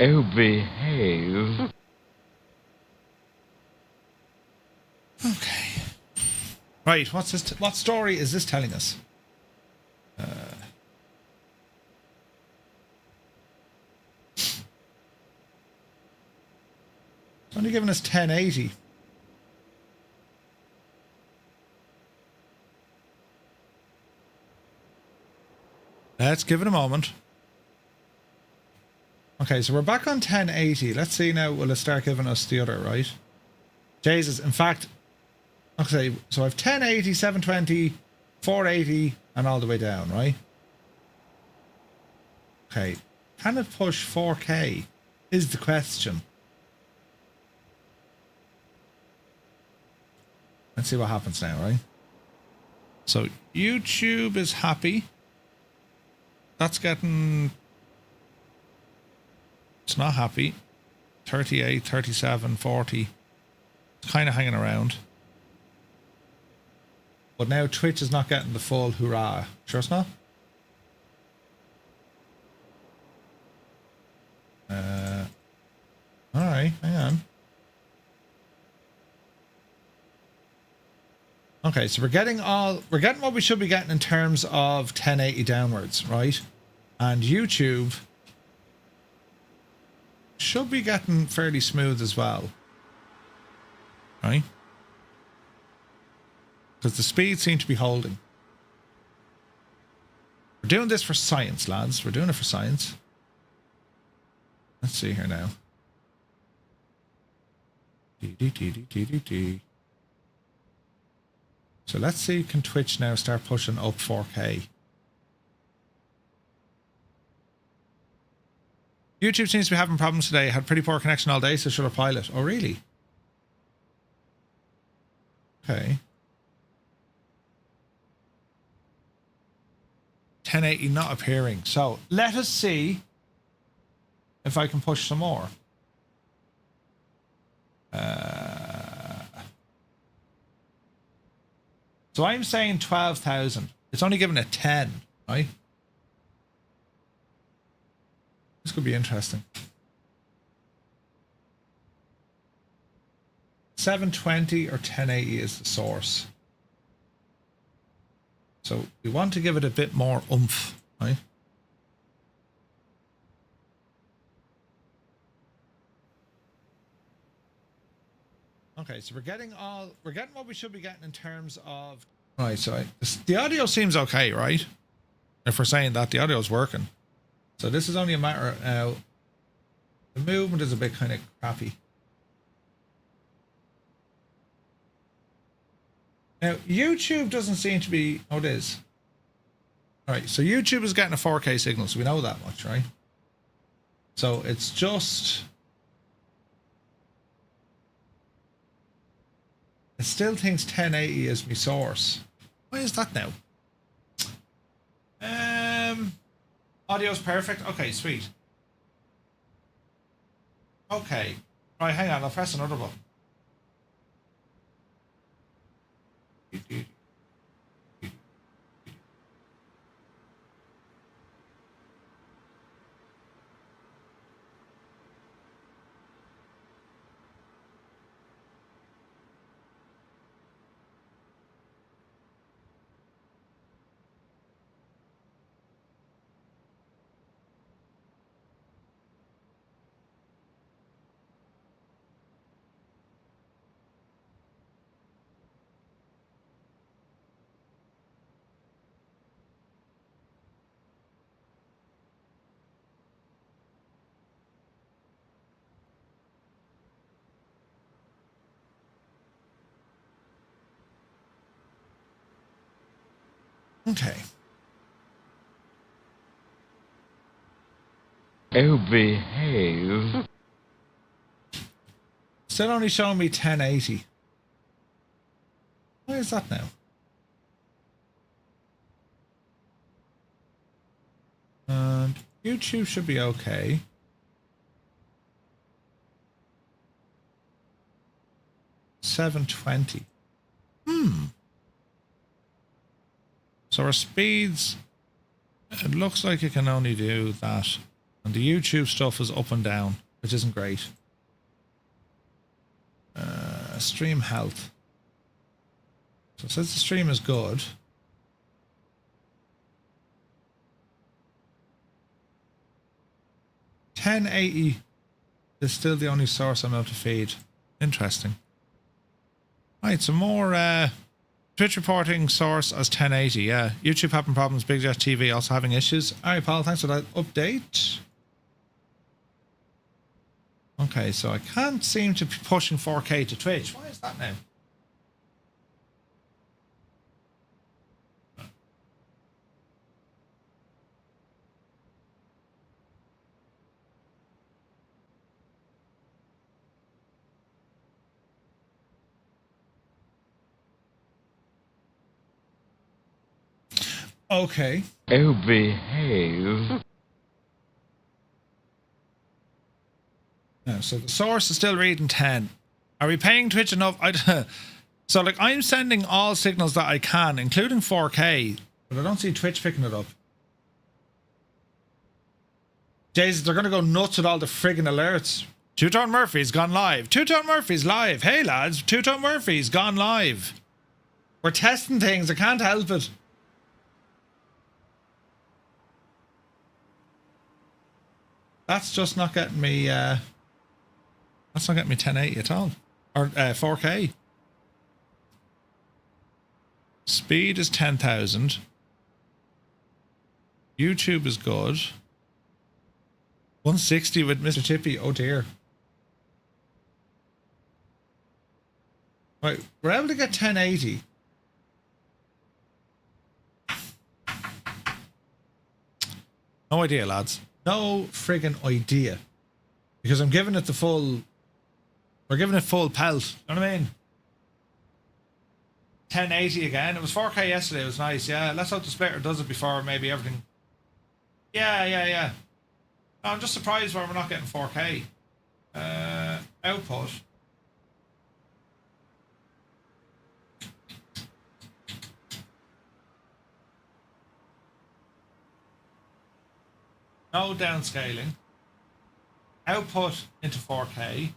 Oh, behave. Okay. Right, what's this? What story is this telling us? It's only giving us 1080. Let's give it a moment. Okay, so we're back on 1080. Let's see now, will it start giving us the other, right? Jesus, in fact, okay, so I have 1080, 720, 480, and all the way down, right? Okay, can it push 4K is the question. Let's see what happens now, right? So YouTube is happy. That's getting... It's not happy. 38, 37, 40. It's kind of hanging around. But now Twitch is not getting the full hurrah. Sure it's not? Alright, hang on. Okay, so we're getting what we should be getting in terms of 1080 downwards, right? And YouTube should be getting fairly smooth as well. Right? Because the speed seems to be holding. We're doing this for science, lads. We're doing it for science. Let's see here now. So let's see, can Twitch now start pushing up 4K? YouTube seems to be having problems today. Had pretty poor connection all day, so should I pilot? Oh, really? Okay. 1080 not appearing. So let us see if I can push some more. So I'm saying 12,000. It's only given a 10, right? This could be interesting. 720 or 1080 is the source. So we want to give it a bit more oomph, right? Okay, so we're getting what we should be getting in terms of... Right, so the audio seems okay, right? If we're saying that the audio is working. So this is only a matter of now. The movement is a bit kind of crappy. Now, YouTube doesn't seem to be... Oh, it is. Alright, so YouTube is getting a 4K signal, so we know that much, right? So it's just... It still thinks 1080 is my source. Why is that now? Audio's perfect. Okay, sweet. Okay. Right, hang on. I'll press another button. Okay. Oh, behave. Still only showing me 1080. Why is that now? And YouTube should be okay. $720. So our speeds, it looks like it can only do that. And the YouTube stuff is up and down, which isn't great. Stream health. So it says the stream is good. $1080 is still the only source I'm able to feed. Interesting. Right, some more Twitch reporting source as 1080. Yeah, YouTube having problems. Big Jet TV also having issues. All right, Paul, thanks for that update. Okay, so I can't seem to be pushing 4K to Twitch. Why is that now? Okay. Oh, behave. Yeah, so the source is still reading 10. Are we paying Twitch enough? So, like, I'm sending all signals that I can, including 4K, but I don't see Twitch picking it up. Jesus, they're going to go nuts with all the friggin' alerts. Two-Tone Murphy's gone live. Two-Tone Murphy's live. Hey, lads, Two-Tone Murphy's gone live. We're testing things. I can't help it. That's just not getting me, that's not getting me 1080 at all. Or 4K. Speed is 10,000. YouTube is good. 160 with Mr. Tippy. Oh dear. Right, we're able to get 1080. No idea, lads. No friggin' idea. Because I'm giving it the full... We're giving it full pelt. You know what I mean? 1080 again. It was 4K yesterday. It was nice. Yeah, let's hope the splitter does it before maybe everything... Yeah. I'm just surprised why we're not getting 4K. Output. No downscaling. Output into 4K.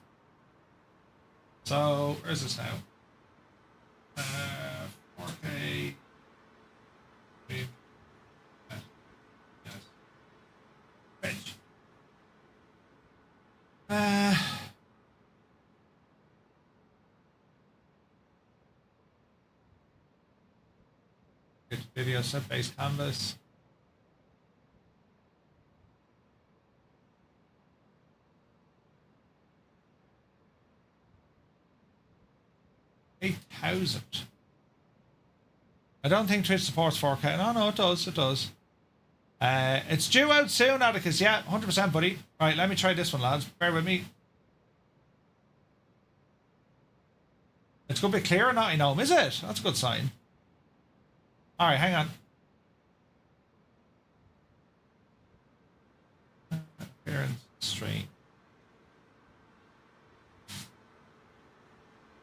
So, where's this now? 4K. Yes. Rich. Good video set base canvas. $8,000. I don't think Twitch supports 4K. No, it does. It does. It's due out soon, Atticus. Yeah, 100%, buddy. Right, let me try this one, lads. Bear with me. It's going to be clear or not, is it? That's a good sign. All right, hang on. Appearance stream.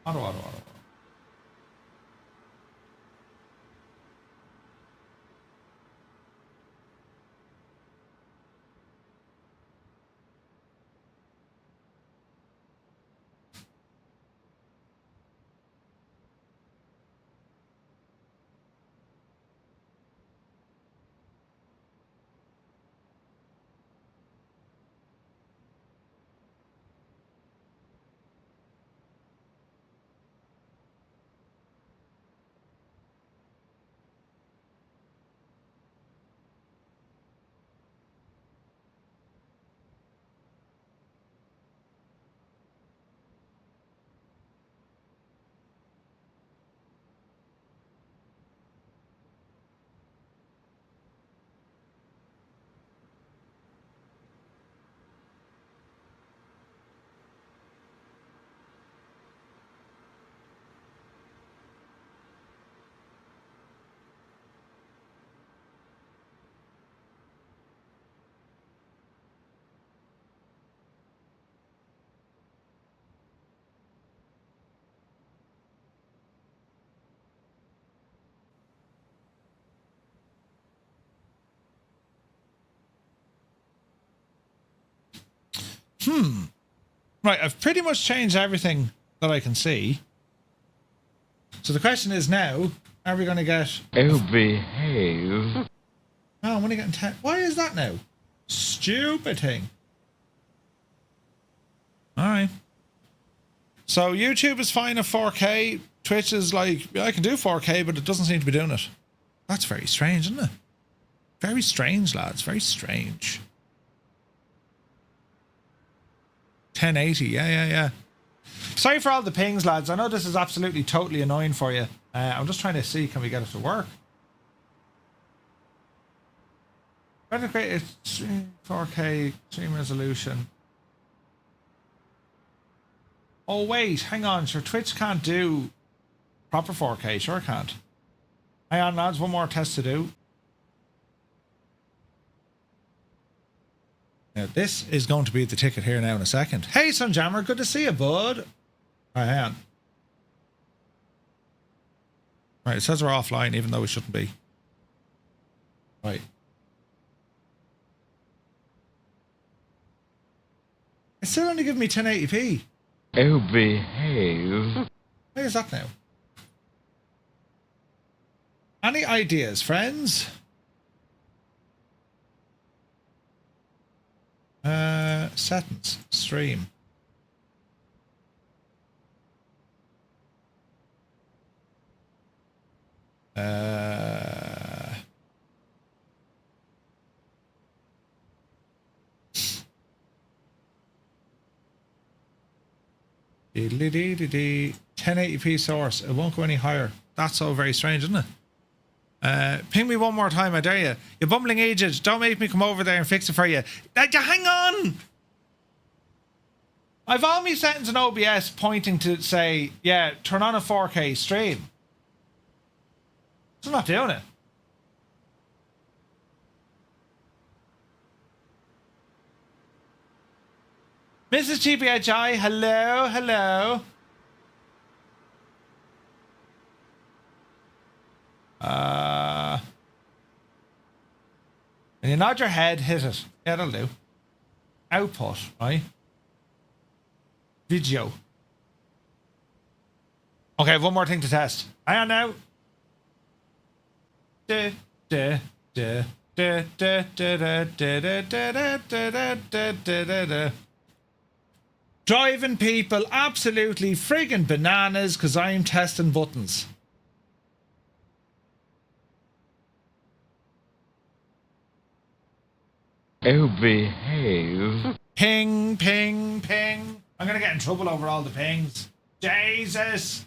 Auto. Right, I've pretty much changed everything that I can see. So the question is now, are we going to get... Oh, behave. Oh, I'm only getting 10. Why is that now? Stupid thing. Alright. So YouTube is fine at 4K. Twitch is like, yeah, I can do 4K, but it doesn't seem to be doing it. That's very strange, isn't it? Very strange, lads. Very strange. 1080, yeah. Sorry for all the pings, lads. I know this is absolutely totally annoying for you. I'm just trying to see, can we get it to work? Better create a 4K stream resolution. Oh wait, hang on. Sure, Twitch can't do proper 4K. Sure can't. Hang on, lads. One more test to do. Now, this is going to be the ticket here now in a second. Hey, Sunjammer, good to see you, bud. Right, hang on. Right, it says we're offline, even though we shouldn't be. Right. It's still only giving me 1080p. Oh, behave. Why is that now? Any ideas, friends? Settings, stream. Dee 1080p source. It won't go any higher. That's so very strange, isn't it? Ping me one more time, I dare you. You bumbling agent. Don't make me come over there and fix it for you. Hang on! I've all my settings in OBS pointing to say, yeah, turn on a 4K stream. It's not doing it. Mrs. GBHI, hello. And you nod your head, hit it. Yeah, that'll do. Output, right? Video. Okay, one more thing to test. Hang on now. Driving people absolutely friggin' bananas because I'm testing buttons. Oh, behave. Ping, ping, ping. I'm gonna get in trouble over all the pings. Jesus.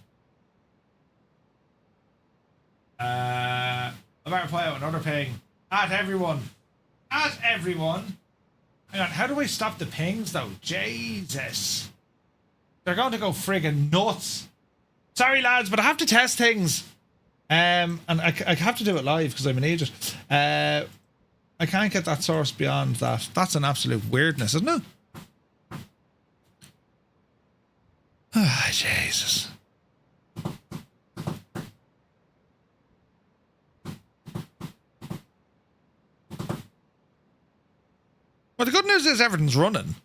I better play out another ping. At everyone. Hang on, how do I stop the pings though? Jesus. They're going to go friggin' nuts. Sorry lads, but I have to test things. And I have to do it live because I'm an idiot. I can't get that source beyond that. That's an absolute weirdness, isn't it? Ah, Jesus. Well, the good news is everything's running.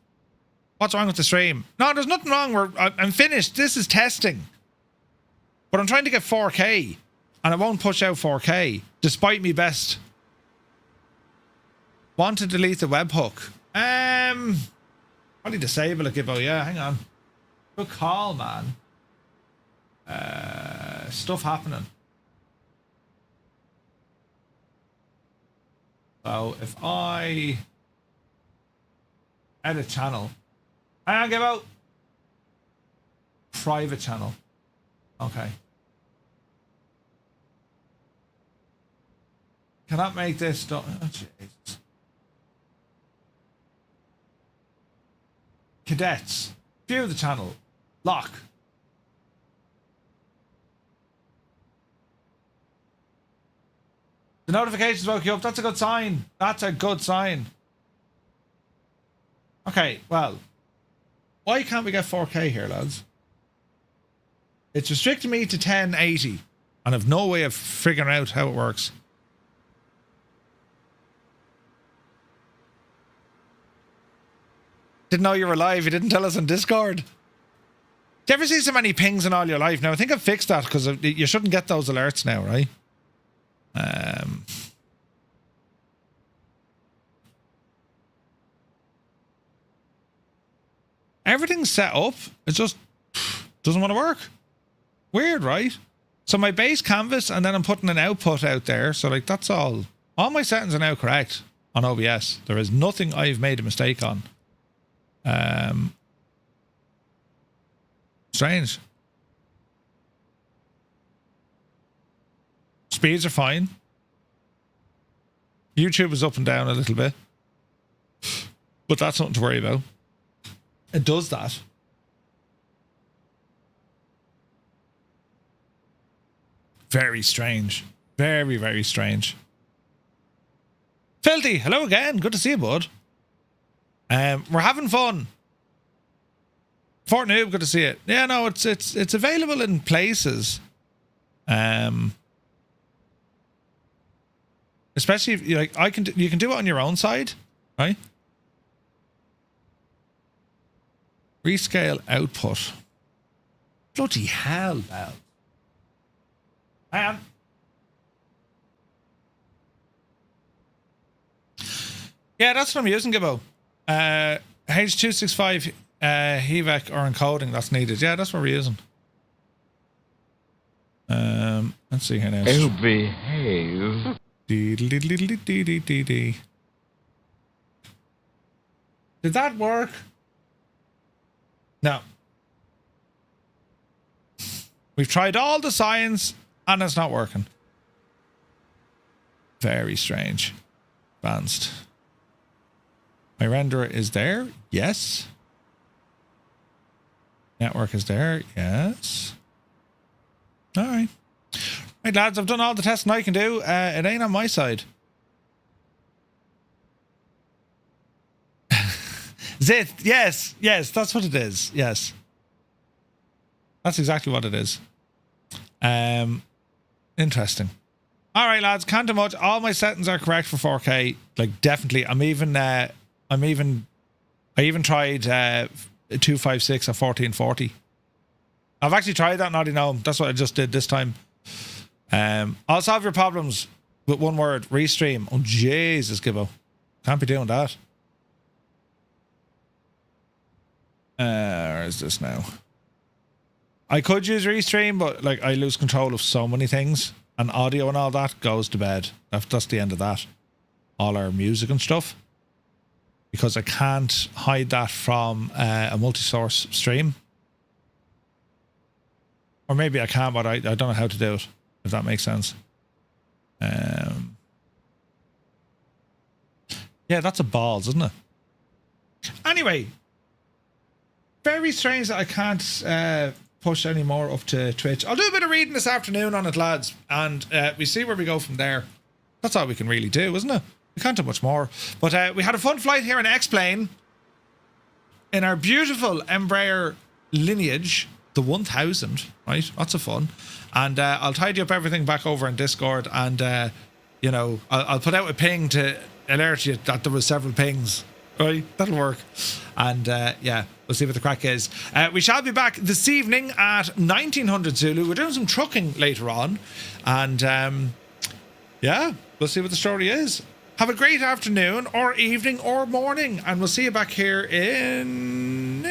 What's wrong with the stream? No, there's nothing wrong. I'm finished. This is testing. But I'm trying to get 4K. And it won't push out 4K. Despite me best. Want to delete the webhook? Probably disable it, Gibbo. Yeah, hang on. Good call, man. Stuff happening. So if I edit channel. Hang on, Gibbo. Private channel. Okay. Cannot make this. Oh, Jesus. Cadets. View the channel. Lock. The notifications woke you up. That's a good sign. That's a good sign. Okay, well. Why can't we get 4K here, lads? It's restricting me to 1080. And I've no way of figuring out how it works. Didn't know you were live. You didn't tell us on Discord. Do you ever see so many pings in all your life? Now, I think I've fixed that because you shouldn't get those alerts now, right? Everything's set up. It just doesn't want to work. Weird, right? So my base canvas, and then I'm putting an output out there. So like that's all. All my settings are now correct on OBS. There is nothing I've made a mistake on. Strange. Speeds are fine. YouTube is up and down a little bit. But that's nothing to worry about. It does that. Very strange. Very, very strange. Filthy, hello again. Good to see you, bud. We're having fun. Fort Noob, good to see it. Yeah, no, it's available in places. Especially if you you can do it on your own side, right? Rescale output. Bloody hell, Val. Hang on. Yeah, that's what I'm using, Gibbo. H265 HEVAC or encoding, that's needed. Yeah, that's what we're using. Let's see here now. Oh, behave. Dee. Did that work? No. We've tried all the science and it's not working. Very strange. Advanced. My renderer is there. Yes. Network is there. Yes. All right. Right, lads, I've done all the testing I can do. It ain't on my side. Zit, yes, that's what it is. Yes. That's exactly what it is. Interesting. All right, lads, can't do much. All my settings are correct for 4K. Like, definitely. I even tried 256 or 1440. I've actually tried that, Naughty Gnome. That's what I just did this time. I'll solve your problems with one word. Restream. Oh, Jesus, Gibbo. Can't be doing that. Where is this now? I could use Restream, but like I lose control of so many things. And audio and all that goes to bed. That's the end of that. All our music and stuff. Because I can't hide that from a multi-source stream. Or maybe I can, but I don't know how to do it. If that makes sense. Yeah, that's a balls, isn't it? Anyway. Very strange that I can't push any more up to Twitch. I'll do a bit of reading this afternoon on it, lads. And we see where we go from there. That's all we can really do, isn't it? We can't do much more. But we had a fun flight here in X-Plane. In our beautiful Embraer Lineage. The 1000, right? Lots of fun. And I'll tidy up everything back over in Discord. And, you know, I'll put out a ping to alert you that there was several pings. Right? That'll work. And, yeah, we'll see what the crack is. We shall be back this evening at 1900 Zulu. We're doing some trucking later on. And, yeah, we'll see what the story is. Have a great afternoon or evening or morning. And we'll see you back here in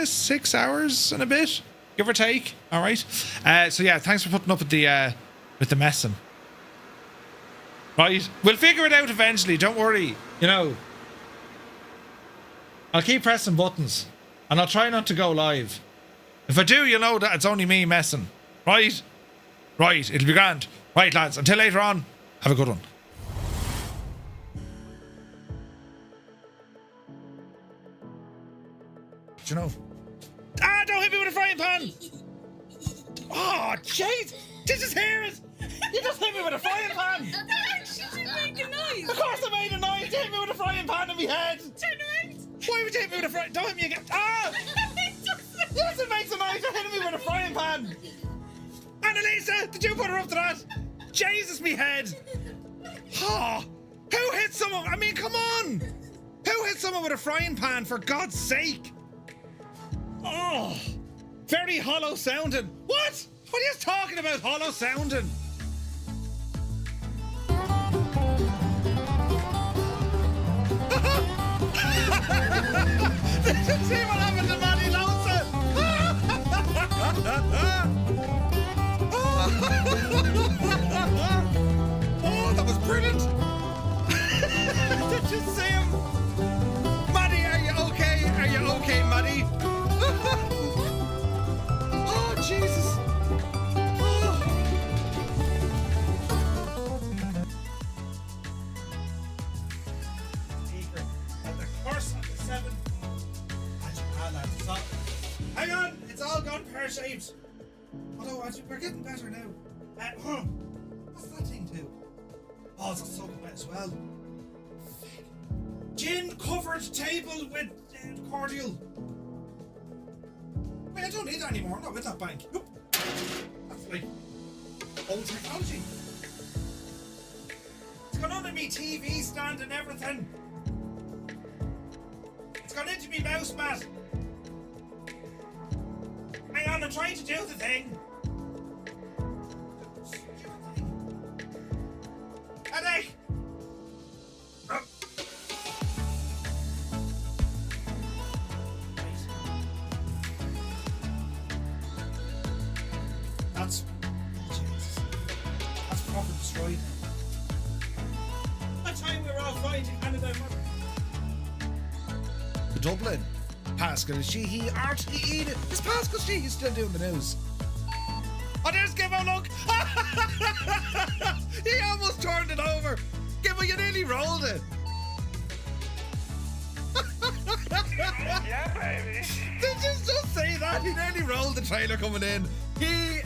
6 hours and a bit. Give or take. All right. So yeah, thanks for putting up with the messing. Right. We'll figure it out eventually. Don't worry. You know, I'll keep pressing buttons and I'll try not to go live. If I do, you know that it's only me messing. Right. Right. It'll be grand. Right, lads. Until later on, have a good one. Do you know? Ah, don't hit me with a frying pan! Oh, jeez! Did you just hear it? You just hit me with a frying pan! That actually did make a noise! Of course I made a noise! You hit me with a frying pan in my head! Turn around! Why would you hit me with a frying... Don't hit me again! Ah! Yes, it makes a noise! You're hitting me with a frying pan! Annalisa, did you put her up to that? Jesus, me head! Oh, who hit someone? I mean, come on! Who hit someone with a frying pan, for God's sake? Oh, very hollow sounding. What? What are you talking about, hollow sounding? Did you see what happened to Manny Lawson? Oh, that was brilliant. Did you see him? Maddie, are you okay? Are you okay, Maddie? Oh, Jesus. Oh. Secret of the curse of the seven. Hang on, it's all gone pear-shaped. Although we're getting better now. What's that thing do? Oh, it's got soaking wet as well. Gin covered table with cordial. Wait, I don't need that anymore. Not with that bank. Nope. That's like old technology. It's gone under me TV stand and everything. It's gone into me mouse mat. Hang on, I'm trying to do the thing. Headache. That's Jesus. That's proper destroyed. That time we were all flying to Canada. Dublin. Pascal Sheehy, RTE. Is Pascal Sheehy still doing the news? Oh, there's Gibbo, look! He almost turned it over. Gibbo, you nearly rolled it. Yeah, baby. Did you just say that? He nearly rolled the trailer coming in. He